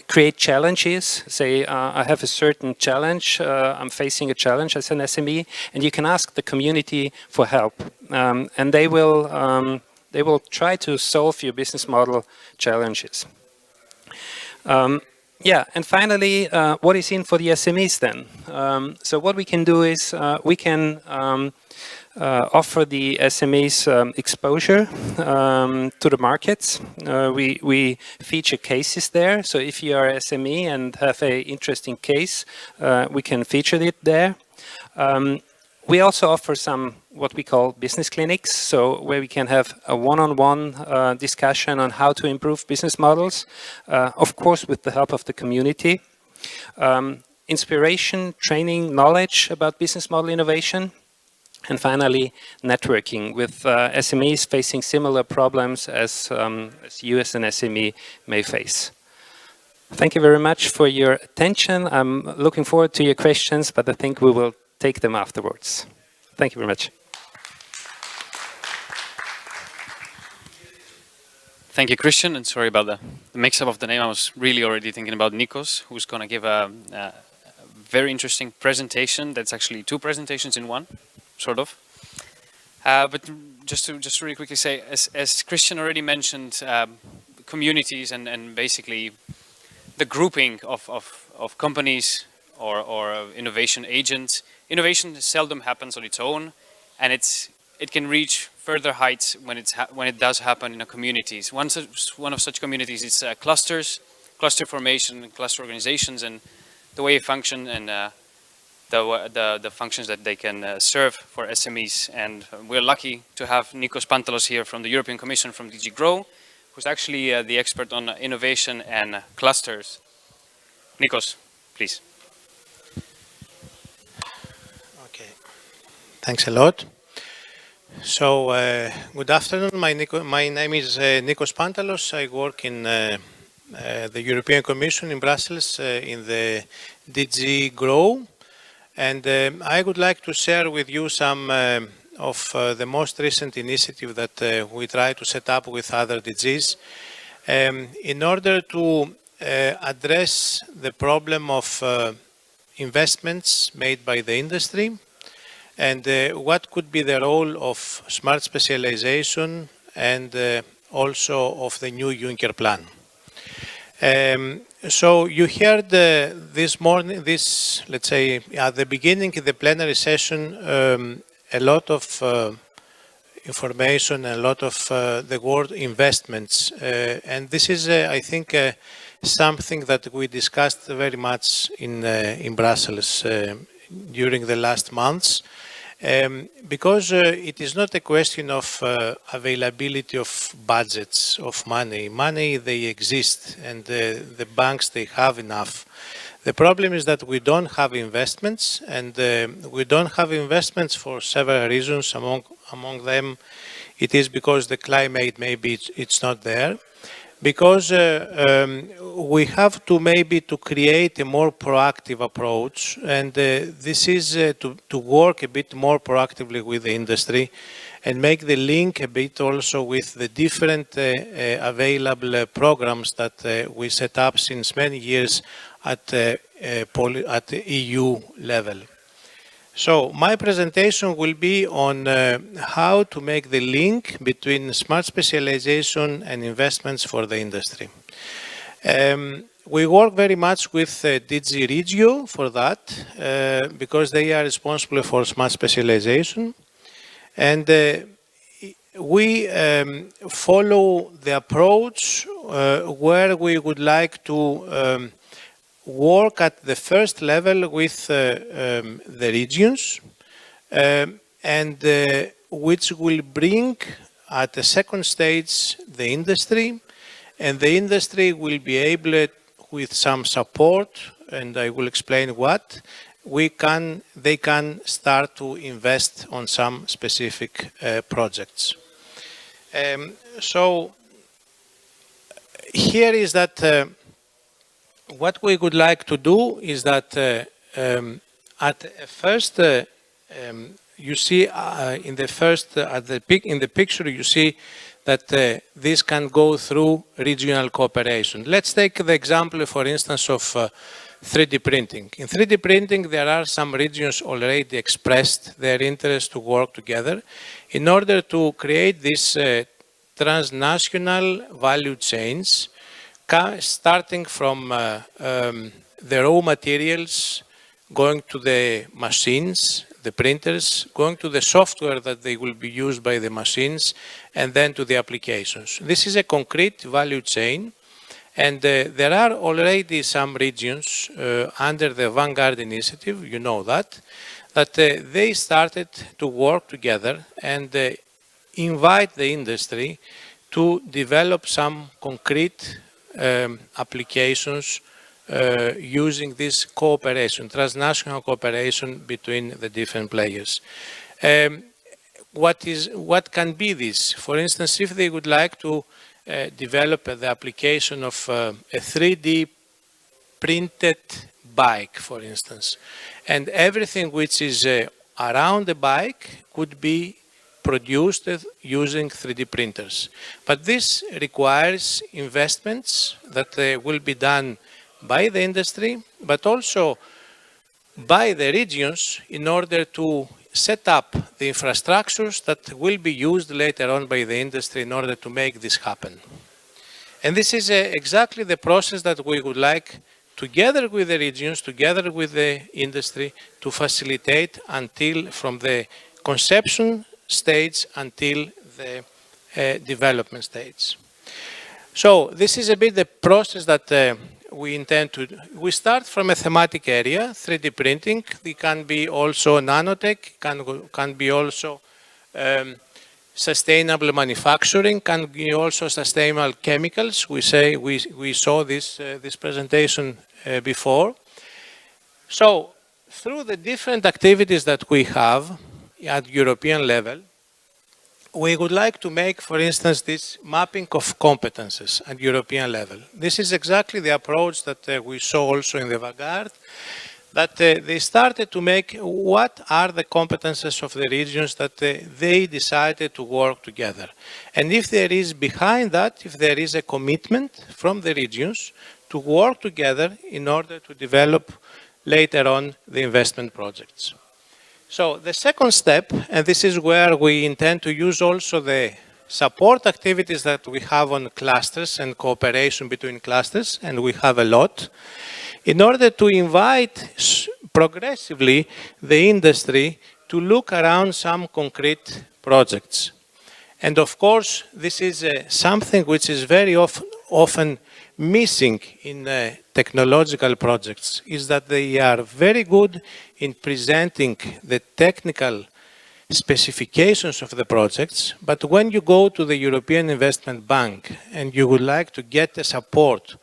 create challenges, say I have a certain challenge, I'm facing a challenge as an SME, and you can ask the community for help. And they will try to solve your business model challenges. Yeah, and finally, what is in for the SMEs then? So what we can do is we can offer the SMEs exposure to the markets. We feature cases there. So if you are SME and have an interesting case, we can feature it there. We also offer some what we call business clinics, so where we can have a one-on-one discussion on how to improve business models, of course with the help of the community. Inspiration, training, knowledge about business model innovation. And finally, networking with SMEs facing similar problems as you as an SME may face. Thank you very much for your attention. I'm looking forward to your questions, but I think we will take them afterwards. Thank you very much. Thank you, Christian, and sorry about the mix-up of the name. I was really already thinking about Nikos, who's going to give a very interesting presentation. That's actually two presentations in one, sort of. But just to really quickly say, as Christian already mentioned, communities and basically the grouping of companies or innovation agents. Innovation seldom happens on its own, and it can reach further heights when it does happen in a communities. One of such communities is clusters, cluster formation, cluster organizations, and the way they function and the functions that they can serve for SMEs. And we're lucky to have Nikos Pantelos here from the European Commission from DG GROW, who's actually the expert on innovation and clusters. Nikos, please. Okay, thanks a lot. So, good afternoon. My name is Nikos Pantelos. I work in the European Commission in Brussels in the DG GROW. And I would like to share with you some of the most recent initiative that we try to set up with other DGs in order to address the problem of investments made by the industry and what could be the role of smart specialization and also of the new Juncker plan. So you heard this morning, let's say at the beginning of the plenary session, a lot of information, a lot of the word investments. And this is, I think, something that we discussed very much in Brussels during the last months. Because it is not a question of availability of budgets, of money. Money, they exist, and the banks, they have enough. The problem is that we don't have investments, and we don't have investments for several reasons. Among them, it is because the climate, maybe it's not there. Because we have to maybe to create a more proactive approach, and this is to work a bit more proactively with the industry and make the link a bit also with the different available programs that we set up since many years at the EU level. So my presentation will be on how to make the link between smart specialization and investments for the industry. We work very much with DG REinEU for that, because they are responsible for smart specialization. And we follow the approach where we would like to work at the first level with the regions and which will bring at the second stage the industry and the industry will be able, with some support, and I will explain what, they can start to invest on some specific projects. So here is that what we would like to do is that at first you see in the picture you see that this can go through regional cooperation. Let's take the example, for instance, of 3D printing. In 3D printing, there are some regions already expressed their interest to work together in order to create these transnational value chains, starting from the raw materials, going to the machines, the printers, going to the software that they will be used by the machines, and then to the applications. This is a concrete value chain, and there are already some regions under the Vanguard initiative, you know that they started to work together and invite the industry to develop some concrete applications using this cooperation, transnational cooperation between the different players. What can be this? For instance, if they would like to develop the application of a 3D printed bike, for instance, and everything which is around the bike could be produced using 3D printers. But this requires investments that will be done by the industry, but also by the regions in order to set up the infrastructures that will be used later on by the industry in order to make this happen. And this is exactly the process that we would like, together with the regions, together with the industry, to facilitate until from the conception stage until the development stage. So this is a bit the process that we intend to do. We start from a thematic area, 3D printing. It can be also nanotech, can be also sustainable manufacturing, can be also sustainable chemicals. We saw this presentation before. So through the different activities that we have at European level, we would like to make, for instance, this mapping of competences at European level. This is exactly the approach that we saw also in the Vanguard, that they started to make what are the competences of the regions that they decided to work together. And if there is behind that, if there is a commitment from the regions to work together in order to develop later on the investment projects. So the second step, and this is where we intend to use also the support activities that we have on clusters and cooperation between clusters, and we have a lot, in order to invite progressively the industry to look around some concrete projects. And of course, this is something which is very often missing in technological projects, is that they are very good in presenting the technical specifications of the projects, but when you go to the European Investment Bank and you would like to get a support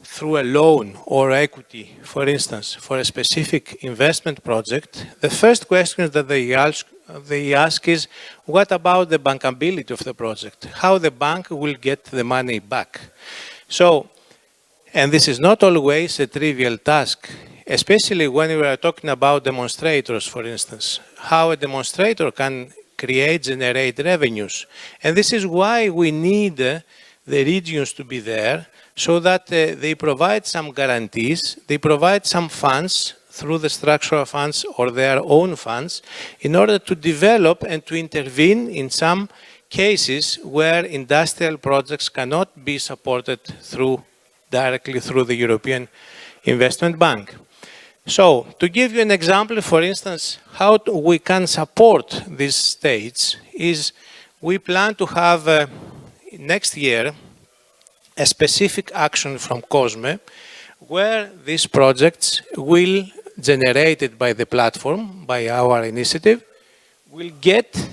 through a loan or equity, for instance, for a specific investment project, the first question that they ask is, what about the bankability of the project? How the bank will get the money back? So, and this is not always a trivial task, especially when we are talking about demonstrators, for instance, how a demonstrator can generate revenues. And this is why we need the regions to be there, so that they provide some guarantees, they provide some funds through the structural funds or their own funds in order to develop and to intervene in some cases where industrial projects cannot be supported directly through the European Investment Bank. So, to give you an example, for instance, how we can support these states is we plan to have next year a specific action from COSME where these projects will, generated by the platform, by our initiative, will get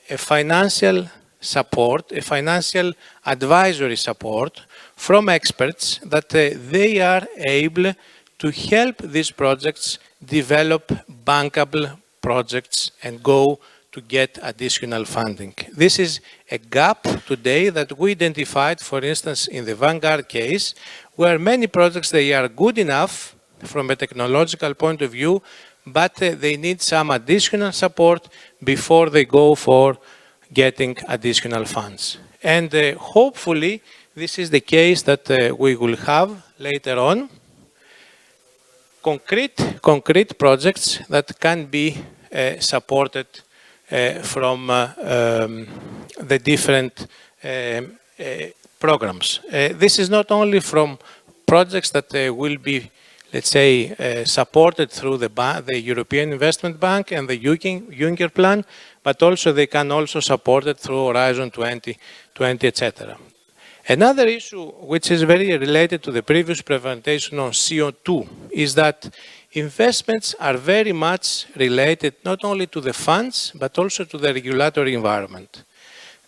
a financial support, a financial advisory support from experts that they are able to help these projects develop bankable projects and go to get additional funding. This is a gap today that we identified, for instance, in the Vanguard case, where many projects, they are good enough from a technological point of view, but they need some additional support before they go for getting additional funds. And hopefully, this is the case that we will have later on. Concrete projects that can be supported from the different programs. This is not only from projects that will be, let's say, supported through the European Investment Bank and the Juncker Plan, but also they can also support it through Horizon 2020, etc. Another issue which is very related to the previous presentation on CO2 is that investments are very much related not only to the funds, but also to the regulatory environment.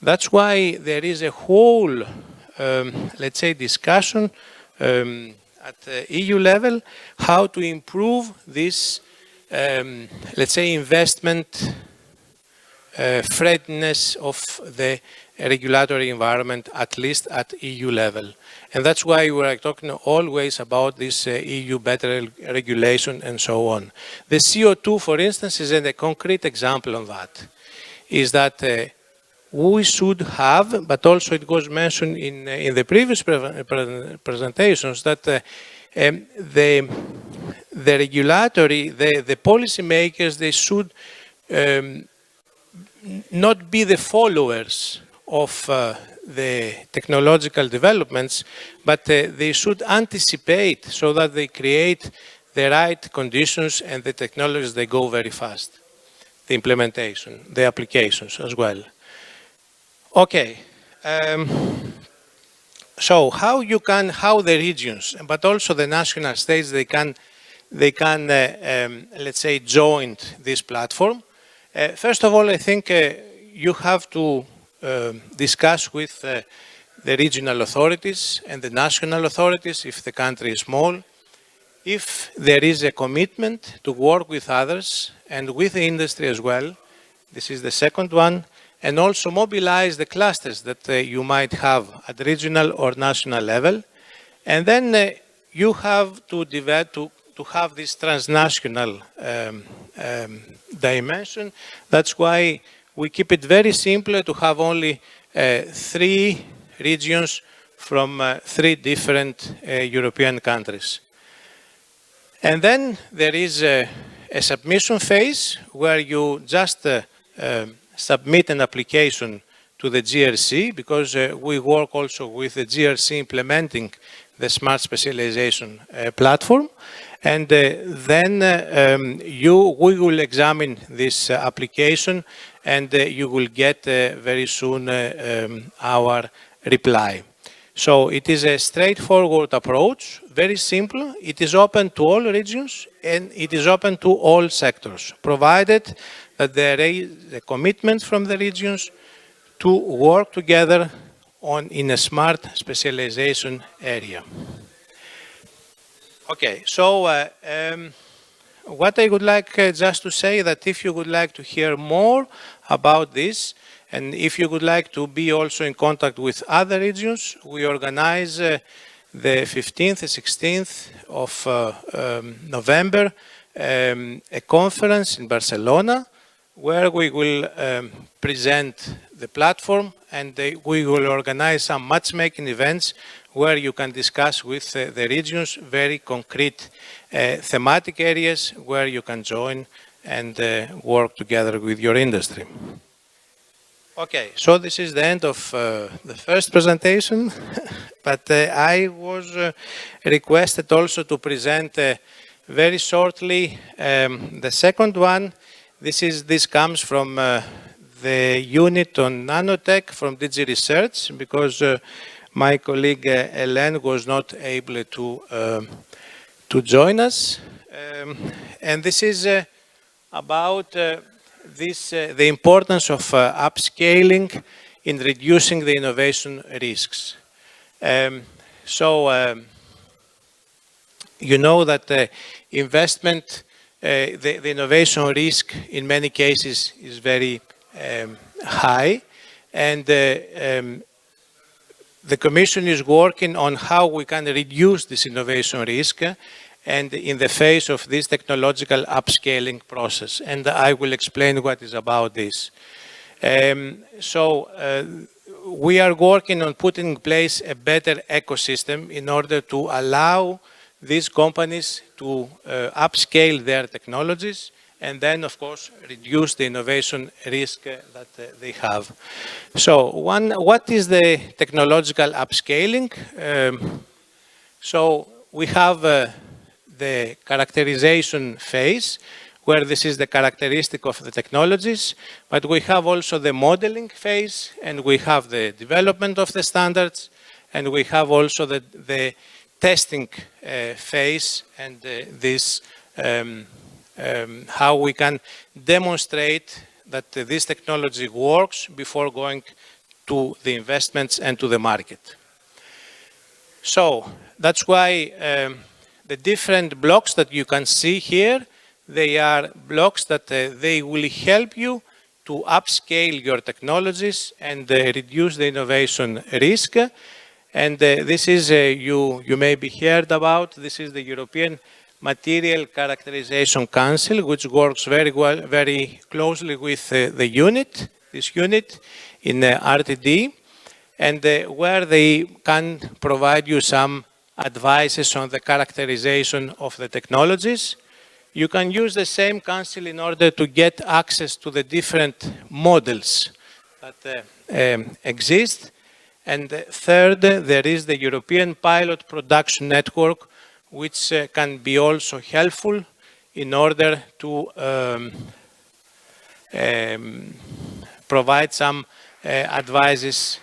That's why there is a whole, let's say, discussion at the EU level, how to improve this, let's say, investment friendliness of the regulatory environment, at least at EU level. And that's why we are talking always about this EU better regulation and so on. The CO2, for instance, is a concrete example of that. Is that we should have, but also it was mentioned in the previous presentations, that the regulatory, the policy makers, they should not be the followers of the technological developments, but they should anticipate so that they create the right conditions and the technologies, they go very fast. The implementation, the applications as well. Okay. So how the regions, but also the national states, they can let's say, join this platform. First of all, I think you have to discuss with the regional authorities and the national authorities, if the country is small, if there is a commitment to work with others and with the industry as well. This is the second one. And also mobilize the clusters that you might have at regional or national level. And then you have to develop, to have this transnational dimension. That's why we keep it very simple to have only 3 regions from 3 different European countries. And then there is a submission phase where you just submit an application to the GRC, because we work also with the GRC implementing the smart specialization platform. And then we will examine this application, and you will get very soon our reply. So it is a straightforward approach, very simple. It is open to all regions and it is open to all sectors, provided that there is a commitment from the regions to work together in a smart specialization area. Okay, so what I would like just to say that if you would like to hear more about this, and if you would like to be also in contact with other regions, we organize the 15th and 16th of November a conference in Barcelona, where we will present the platform, and we will organize some matchmaking events where you can discuss with the regions very concrete thematic areas where you can join and work together with your industry. Okay, so this is the end of the first presentation, but I was requested also to present very shortly the second one. This comes from the unit on nanotech from DG Research, because my colleague Hélène was not able to join us. And this is about the importance of upscaling in reducing the innovation risks. You know that investment, the innovation risk in many cases is very high, and the Commission is working on how we can reduce this innovation risk and in the face of this technological upscaling process. And I will explain what is about this. We are working on putting in place a better ecosystem in order to allow these companies to upscale their technologies and then, of course, reduce the innovation risk that they have. So, what is the technological upscaling? We have the characterization phase, where this is the characteristic of the technologies, but we have also the modeling phase, and we have the development of the standards, and we have also the testing phase, and how we can demonstrate that this technology works before going to the investments and to the market. So that's why the different blocks that you can see here, they are blocks that they will help you to upscale your technologies and reduce the innovation risk. And this is, you may be heard about, this is the European Material Characterization Council, which works very well, very closely with the unit, this unit in RTD, and where they can provide you some advices on the characterization of the technologies. You can use the same council in order to get access to the different models that exist. And third, there is the European Pilot Production Network, which can be also helpful in order to provide some advices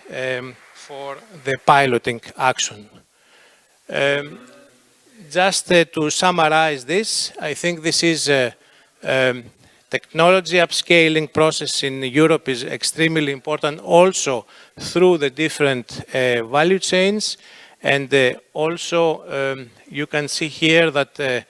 for the piloting action. Just to summarize this, I think this is technology upscaling process in Europe is extremely important also through the different value chains. And also you can see here that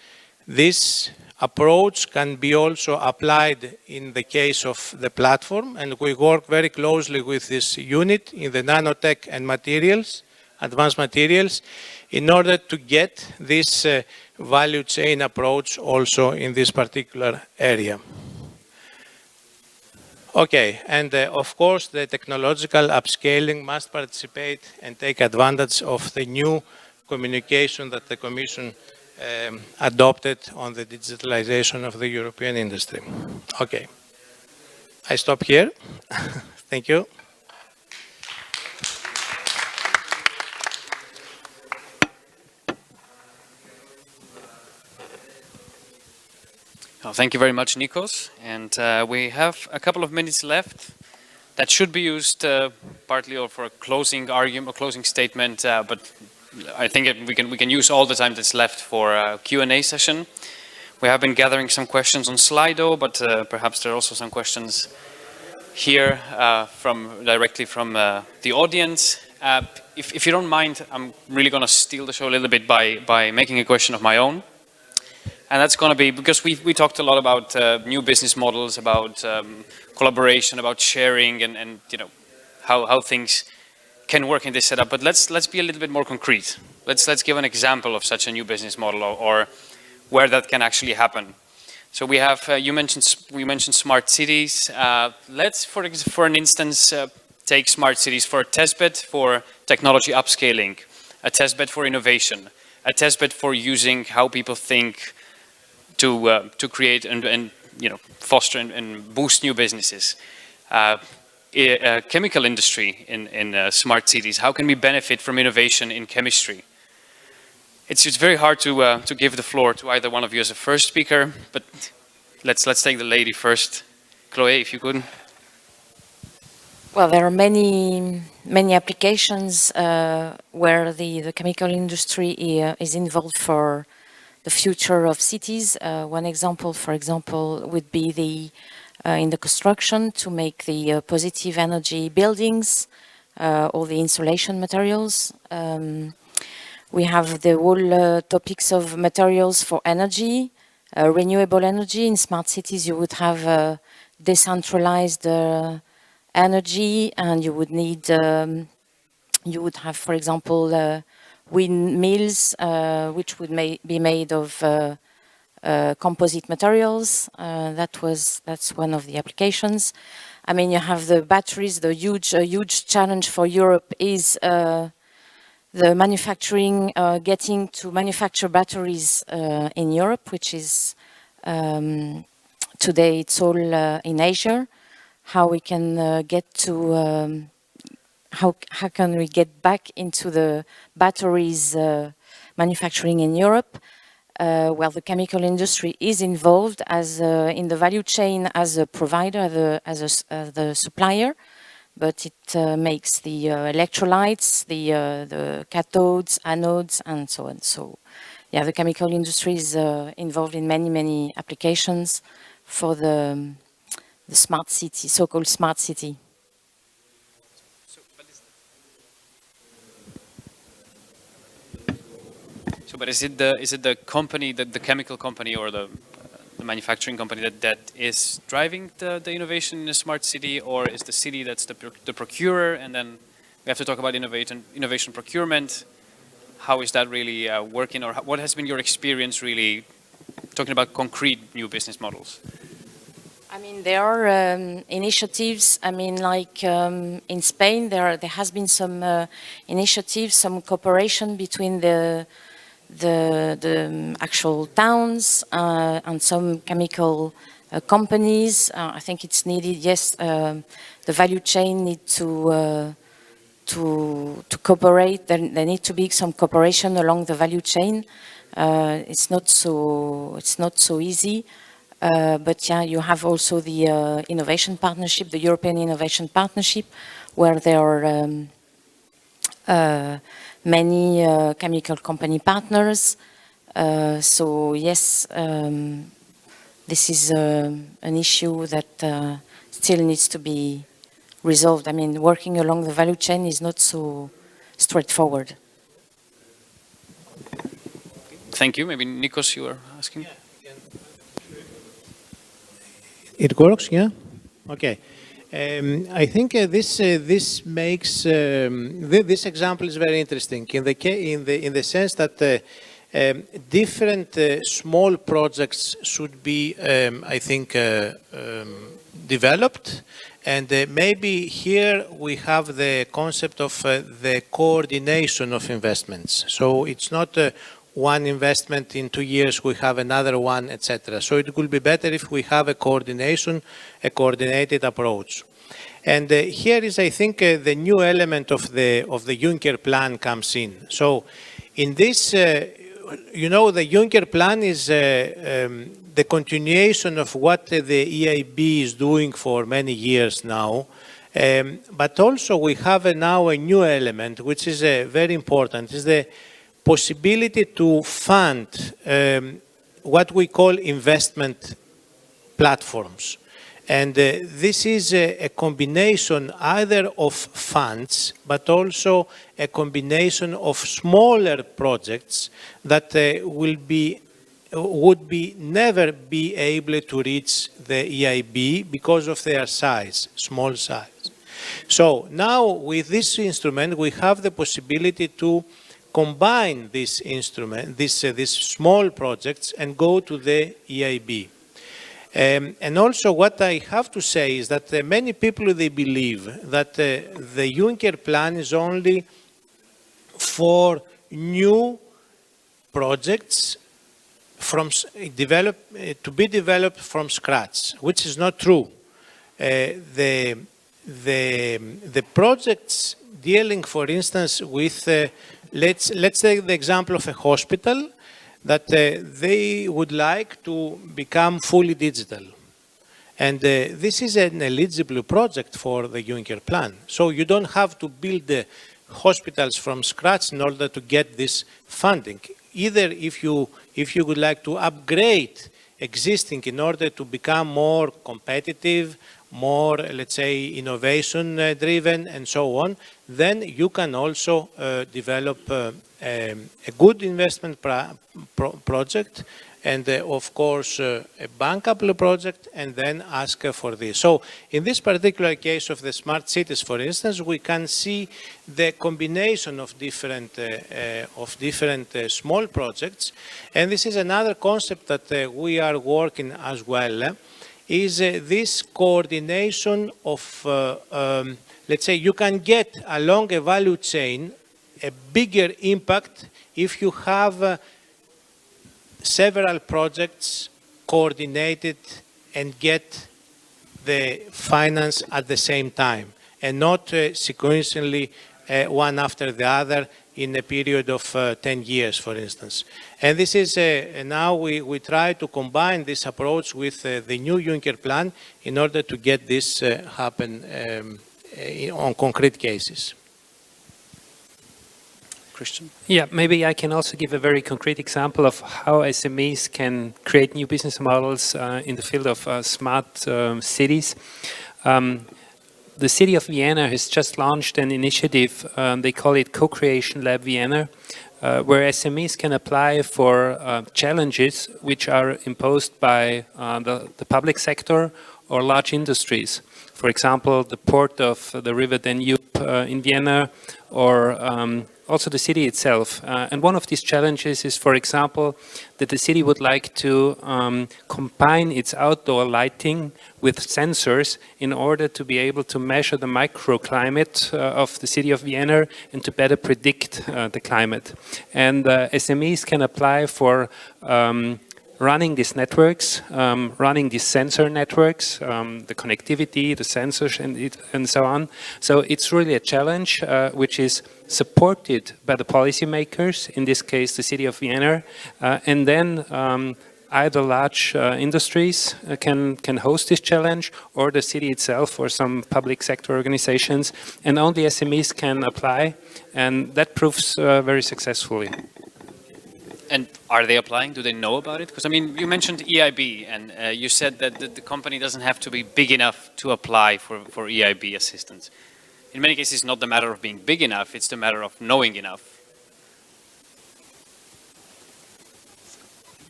this approach can be also applied in the case of the platform. And we work very closely with this unit in the nanotech and materials, advanced materials, in order to get this value chain approach also in this particular area. Okay, and of course the technological upscaling must participate and take advantage of the new communication that the Commission adopted on the digitalization of the European industry. Okay, I stop here. Thank you. Well, thank you very much, Nikos. And we have a couple of minutes left that should be used partly for a closing argument, a closing statement, but I think we can use all the time that's left for a Q&A session. We have been gathering some questions on Slido, but perhaps there are also some questions here directly from the audience. If you don't mind, I'm really going to steal the show a little bit by making a question of my own. And that's going to be, because we talked a lot about new business models, about collaboration, about sharing, and you know how things can work in this setup. But let's be a little bit more concrete. Let's give an example of such a new business model or where that can actually happen. So we have we mentioned smart cities. Let's for an instance take smart cities for a testbed for technology upscaling, a testbed for innovation, a testbed for using how people think to create and you know foster and boost new businesses. Chemical industry in smart cities. How can we benefit from innovation in chemistry? It's very hard to give the floor to either one of you as a first speaker, but let's take the lady first. Chloe, if you could. Well, there are many applications where the chemical industry is involved for the future of cities. One example, for example, would be the in the construction to make the positive energy buildings, all the insulation materials. We have the whole topics of materials for energy, renewable energy. In smart cities, you would have decentralized energy, and you would need, you would have, for example, windmills, which would be made of composite materials. That's one of the applications. I mean, you have the batteries. The huge challenge for Europe is the manufacturing, getting to manufacture batteries in Europe, which is today it's all in Asia. How we can get to how can we get back into the batteries manufacturing in Europe? Well, the chemical industry is involved as in the value chain as a provider, as the supplier, but it makes the electrolytes, the cathodes, anodes, and so on. So, yeah, the chemical industry is involved in many applications for the smart city, so-called smart city. So, but is it the company, the chemical company, or the manufacturing company that is driving the innovation in a smart city, or is the city that's the procurer? And then we have to talk about innovation procurement. How is that really working, or what has been your experience really talking about concrete new business models? I mean, there are initiatives. I mean, like in Spain, there has been some initiatives, some cooperation between the actual towns and some chemical companies. I think it's needed. Yes, the value chain need to cooperate. There need to be some cooperation along the value chain. It's not so easy. But yeah, you have also the innovation partnership, the European Innovation Partnership, where there are many chemical company partners. So yes, this is an issue that still needs to be resolved. I mean, working along the value chain is not so straightforward. Thank you. Maybe Nikos, you were asking? It works, yeah? Okay. I think this makes this example is very interesting in the sense that different small projects should be, I think, developed, and maybe here we have the concept of the coordination of investments. So it's not one investment in 2 years, we have another one, etc. So it will be better if we have a coordination, a coordinated approach. And here is, I think, the new element of the Juncker plan comes in. So in this, you know, the Juncker plan is the continuation of what the EIB is doing for many years now. But also we have now a new element, which is very important, is the possibility to fund what we call investment platforms. And this is a combination either of funds, but also a combination of smaller projects that would never be able to reach the EIB because of their size, small size. So now with this instrument, we have the possibility to combine this instrument, these small projects, and go to the EIB. And also what I have to say is that many people, they believe that the Juncker plan is only for new projects to be developed from scratch, which is not true. The projects dealing, for instance, with let's take the example of a hospital that they would like to become fully digital. And this is an eligible project for the Juncker plan. So you don't have to build the hospitals from scratch in order to get this funding. Either if you would like to upgrade existing in order to become more competitive, more, let's say, innovation driven and so on, then you can also develop a good investment project and of course a bankable project, and then ask for this. So in this particular case of the smart cities, for instance, we can see the combination of different small projects, and this is another concept that we are working as well, is this coordination of, let's say, you can get along a value chain a bigger impact if you have several projects coordinated and get the finance at the same time, and not sequentially one after the other in a period of 10 years, for instance. And this is, now we try to combine this approach with the new Juncker plan in order to get this happen on concrete cases. Christian? Yeah, maybe I can also give a very concrete example of how SMEs can create new business models in the field of smart cities. The city of Vienna has just launched an initiative, they call it Co-Creation Lab Vienna, where SMEs can apply for challenges which are imposed by the public sector or large industries. For example, the port of the river Danube in Vienna, or also the city itself. And one of these challenges is, for example, that the city would like to combine its outdoor lighting with sensors in order to be able to measure the microclimate of the city of Vienna and to better predict the climate. And SMEs can apply for running these networks, running these sensor networks, the connectivity, the sensors, and so on. So it's really a challenge which is supported by the policymakers, in this case the city of Vienna, and then either large industries can host this challenge, or the city itself, or some public sector organizations, and only SMEs can apply, and that proves very successfully. And are they applying? Do they know about it? Because I mean, you mentioned EIB, and you said that the company doesn't have to be big enough to apply for EIB assistance. In many cases, it's not the matter of being big enough, it's the matter of knowing enough.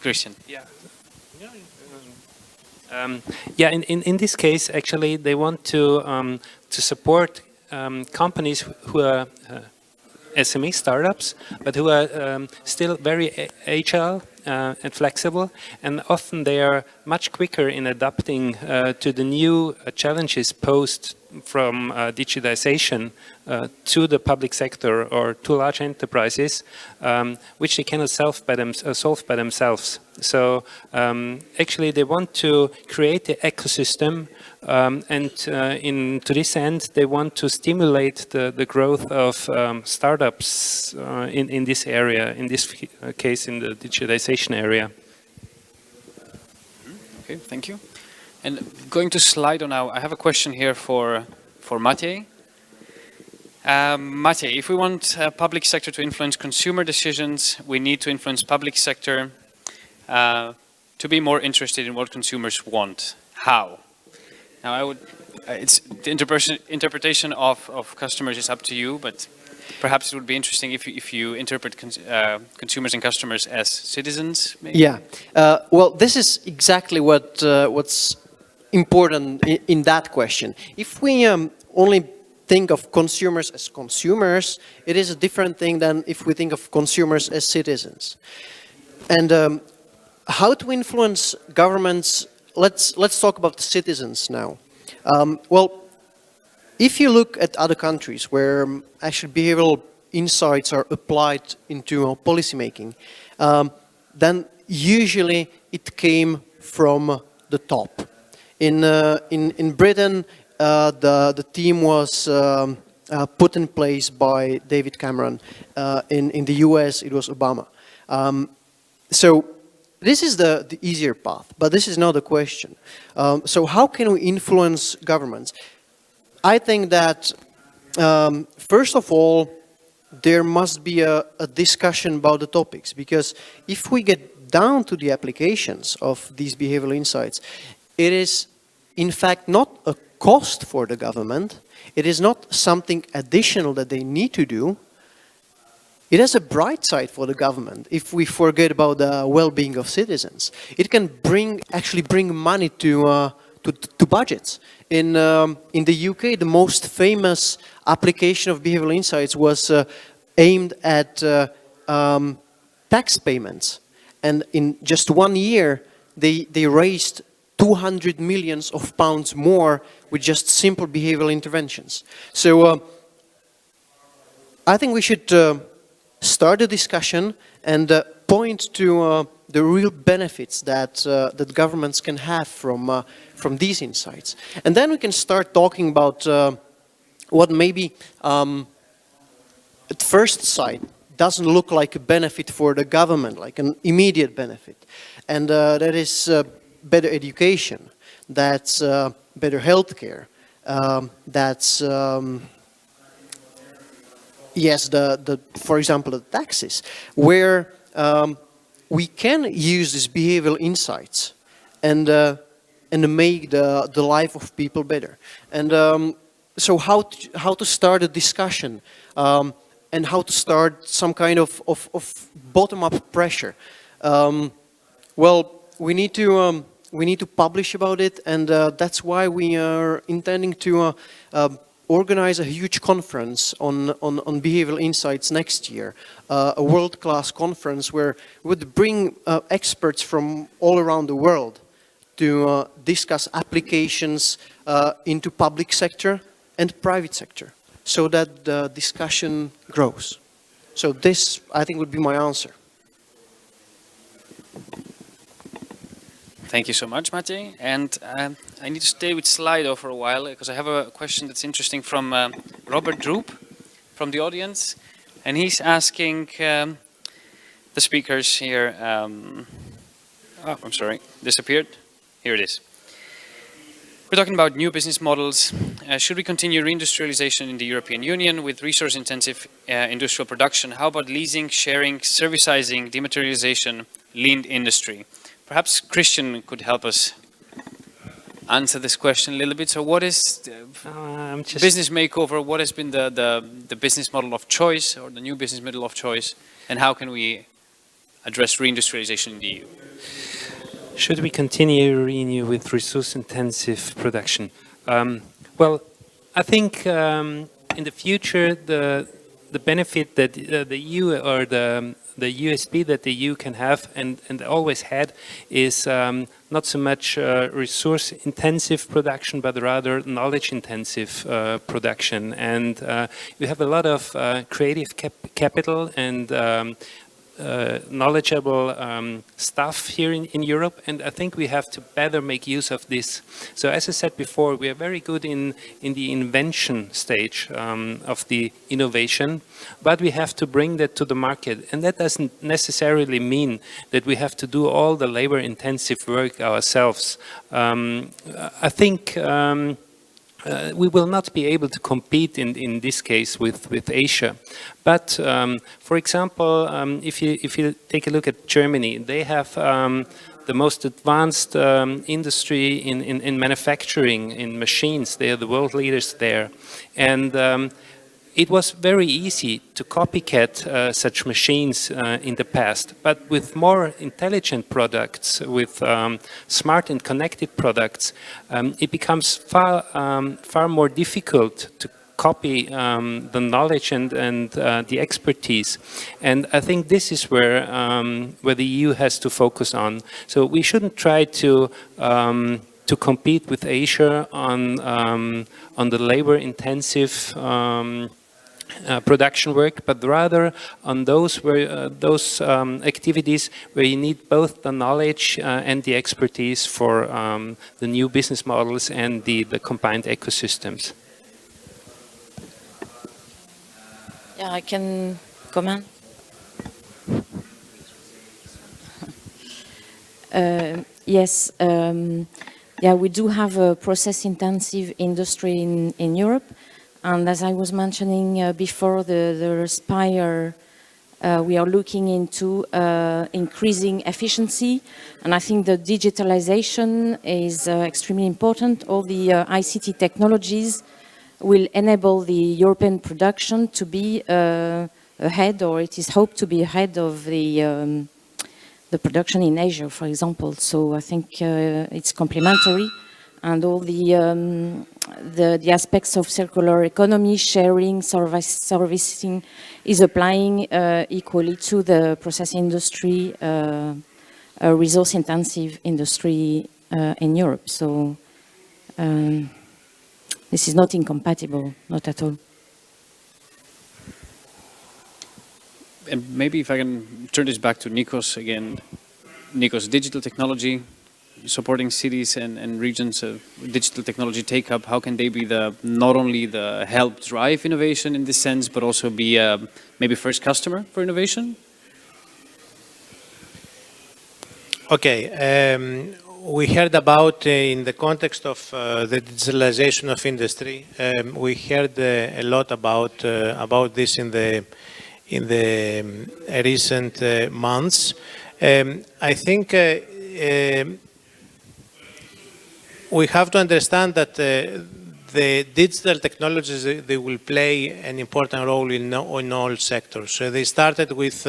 Christian. Yeah. Yeah, in this case, actually, they want to support companies who are SME startups, but who are still very agile and flexible, and often they are much quicker in adapting to the new challenges posed from digitization to the public sector or to large enterprises, which they cannot solve by themselves. So actually they want to create the ecosystem, and to this end they want to stimulate the growth of startups in this area, in this case in the digitization area. Okay, thank you. And going to Slido now, I have a question here for Matej. Matej, if we want public sector to influence consumer decisions, we need to influence public sector to be more interested in what consumers want. How? Now, it's the interpretation of customers is up to you, but perhaps it would be interesting if you interpret consumers and customers as citizens. Maybe? Yeah. Well, this is exactly what's important in that question. If we only think of consumers as consumers, it is a different thing than if we think of consumers as citizens. And how to influence governments? Let's talk about the citizens now. Well, if you look at other countries where actually behavioral insights are applied into policy making, then usually it came from the top. In Britain, the team was put in place by David Cameron. In the US, it was Obama. So this is the easier path, but this is not the question. So how can we influence governments? I think that, first of all, there must be a discussion about the topics, because if we get down to the applications of these behavioral insights, it is in fact not a cost for the government. It is not something additional that they need to do. It has a bright side for the government. If we forget about the well-being of citizens, it can actually bring money to budgets. In the UK, the most famous application of behavioral insights was aimed at tax payments. And in just 1 year, they raised 200 million pounds more with just simple behavioral interventions. So I think we should start a discussion and point to the real benefits that that governments can have from these insights. And then we can start talking about what maybe at first sight doesn't look like a benefit for the government, like an immediate benefit. And that is better education, that's better healthcare, that's yes, for example, the taxes, where we can use these behavioral insights and make the life of people better. And so how to start a discussion and how to start some kind of bottom-up pressure. Well, we need to publish about it, and that's why we are intending to organize a huge conference on behavioral insights next year, a world-class conference where we would bring experts from all around the world to discuss applications into public sector and private sector, so that the discussion grows. So this, I think, would be my answer. Thank you so much, Matej. And I need to stay with Slido for a while because I have a question that's interesting from Robert Droop from the audience. And he's asking the speakers here, oh, I'm sorry, disappeared. Here it is. We're talking about new business models. Should we continue reindustrialization in the European Union with resource-intensive industrial production? How about leasing, sharing, servicizing, dematerialization, lean industry? Perhaps Christian could help us answer this question a little bit. So what is business makeover? What has been the business model of choice, or the new business model of choice? And how can we address reindustrialization in the EU? Should we continue REinEU with resource-intensive production? Well, I think in the future the benefit that the EU, or the USP that the EU can have and always had, is not so much resource-intensive production, but rather knowledge-intensive production. And we have a lot of creative capital and knowledgeable staff here in Europe, and I think we have to better make use of this. So as I said before, we are very good in the invention stage of the innovation, but we have to bring that to the market, and that doesn't necessarily mean that we have to do all the labor-intensive work ourselves. I think we will not be able to compete in this case with Asia. But for example, if you take a look at Germany, they have the most advanced industry in manufacturing, in machines. They are the world leaders there. And it was very easy to copycat such machines in the past, but with more intelligent products, with smart and connected products, it becomes far more difficult to copy the knowledge and the expertise. And I think this is where the EU has to focus on. So we shouldn't try to compete with Asia on the labor-intensive production work, but rather on those activities where you need both the knowledge and the expertise for the new business models and the combined ecosystems. Yeah, I can comment. Yes, yeah, we do have a process-intensive industry in Europe. And as I was mentioning before, the Spire We are looking into increasing efficiency, and I think the digitalization is extremely important. All the ICT technologies will enable the European production to be ahead, or it is hoped to be ahead of the production in Asia, for example. So I think it's complementary, and all the aspects of circular economy, sharing, servicing is applying equally to the process industry, resource-intensive industry in Europe. So this is not incompatible, not at all. And maybe if I can turn this back to Nikos again. Nikos, digital technology, supporting cities and regions of digital technology take-up, how can they be not only the help drive innovation in this sense, but also be maybe first customer for innovation? Okay, we heard about, in the context of the digitalization of industry, we heard a lot about this in the recent months. I think we have to understand that the digital technologies, they will play an important role in all sectors. So they started with,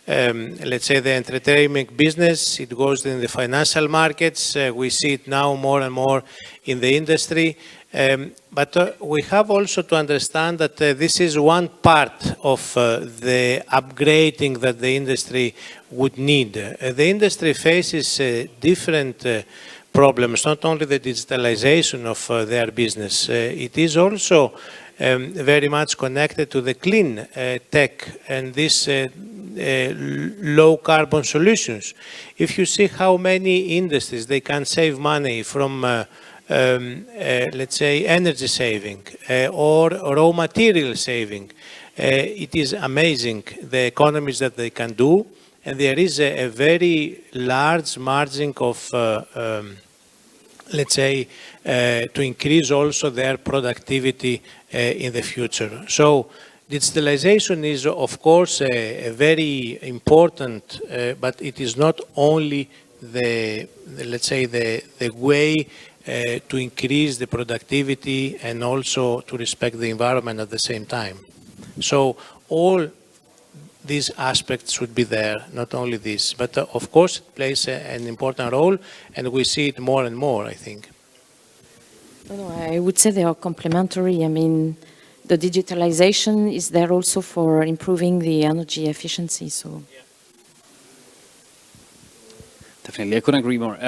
let's say, the entertainment business. It goes in the financial markets. We see it now more and more in the industry. But we have also to understand that this is one part of the upgrading that the industry would need. The industry faces different problems, not only the digitalization of their business. It is also very much connected to the clean tech and these low carbon solutions. If you see how many industries they can save money from let's say energy saving or raw material saving, it is amazing the economies that they can do, and there is a very large margin of let's say to increase also their productivity in the future. So digitalization is of course a very important, but it is not only let's say the way to increase the productivity and also to respect the environment at the same time. So all these aspects should be there, not only this, but of course it plays an important role, and we see it more and more, I think. No, I would say they are complementary. I mean, the digitalization is there also for improving the energy efficiency. So. Yeah. Definitely, I couldn't agree more.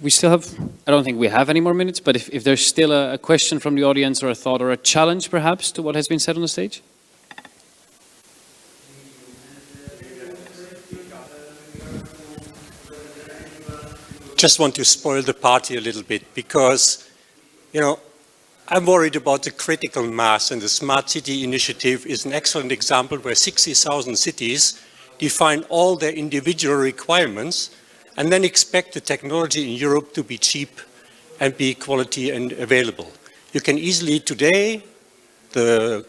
We still have, I don't think we have any more minutes, but if there's still a question from the audience or a thought or a challenge perhaps to what has been said on the stage? Just want to spoil the party a little bit because, you know, I'm worried about the critical mass, and the Smart City Initiative is an excellent example where 60,000 cities define all their individual requirements and then expect the technology in Europe to be cheap and be quality and available. You can easily today, the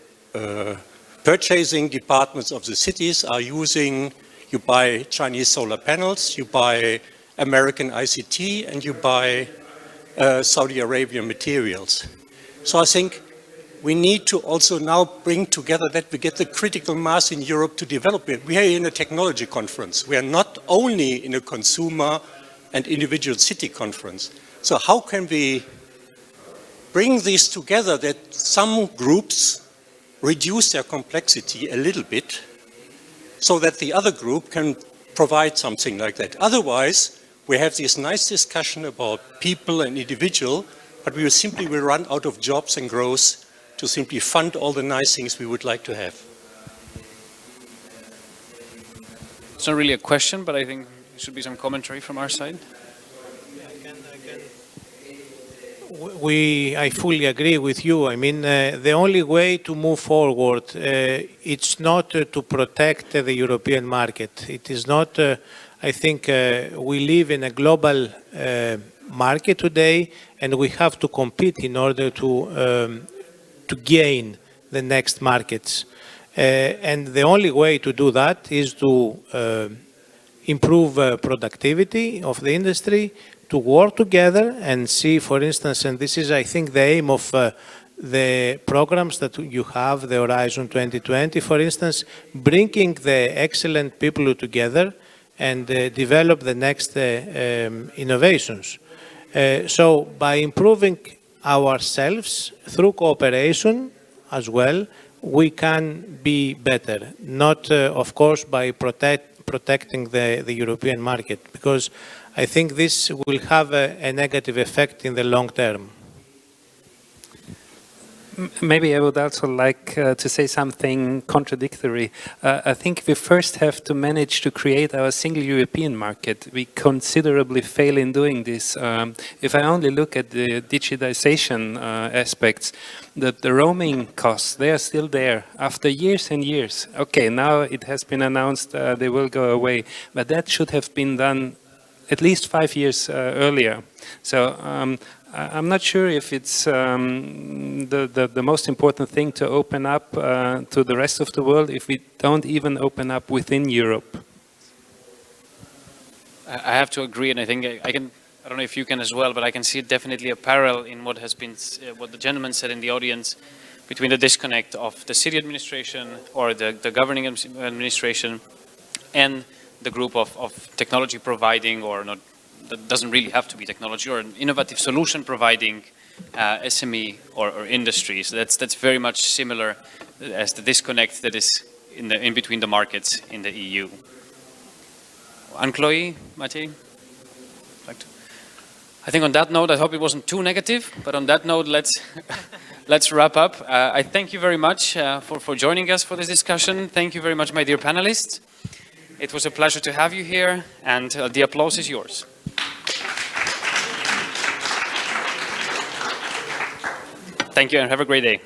purchasing departments of the cities are using, you buy Chinese solar panels, you buy American ICT, and you buy Saudi Arabian materials. So I think we need to also now bring together that we get the critical mass in Europe to develop it. We are in a technology conference. We are not only in a consumer and individual city conference. So how can we bring these together that some groups reduce their complexity a little bit so that the other group can provide something like that? Otherwise, we have this nice discussion about people and individual, but we will simply run out of jobs and growth to simply fund all the nice things we would like to have. It's not really a question, but I think there should be some commentary from our side. I fully agree with you. I mean, the only way to move forward, it's not to protect the European market. It is not, I think we live in a global market today, and we have to compete in order to gain the next markets. And the only way to do that is to improve productivity of the industry, to work together and see, for instance, and this is, I think, the aim of the programs that you have, the Horizon 2020, for instance, bringing the excellent people together and develop the next innovations. So by improving ourselves through cooperation as well, we can be better, not of course by protecting the European market, because I think this will have a negative effect in the long term. Maybe I would also like to say something contradictory. I think we first have to manage to create our single European market. We considerably fail in doing this. If I only look at the digitization aspects, the roaming costs, they are still there after years and years. Okay, now it has been announced they will go away, but that should have been done at least 5 years earlier. So I'm not sure if it's the most important thing to open up to the rest of the world if we don't even open up within Europe. I have to agree, and I think I don't know if you can as well, but I can see definitely a parallel in what has been, what the gentleman said in the audience, between the disconnect of the city administration or the governing administration and the group of technology providing, or not, that doesn't really have to be technology, or an innovative solution providing SME or industries. That's very much similar as the disconnect that is in between the markets in the EU. Chloe, Matej? I think on that note, I hope it wasn't too negative, but on that note, let's wrap up. I thank you very much for joining us for this discussion. Thank you very much, my dear panelists. It was a pleasure to have you here, and the applause is yours. Thank you, and have a great day.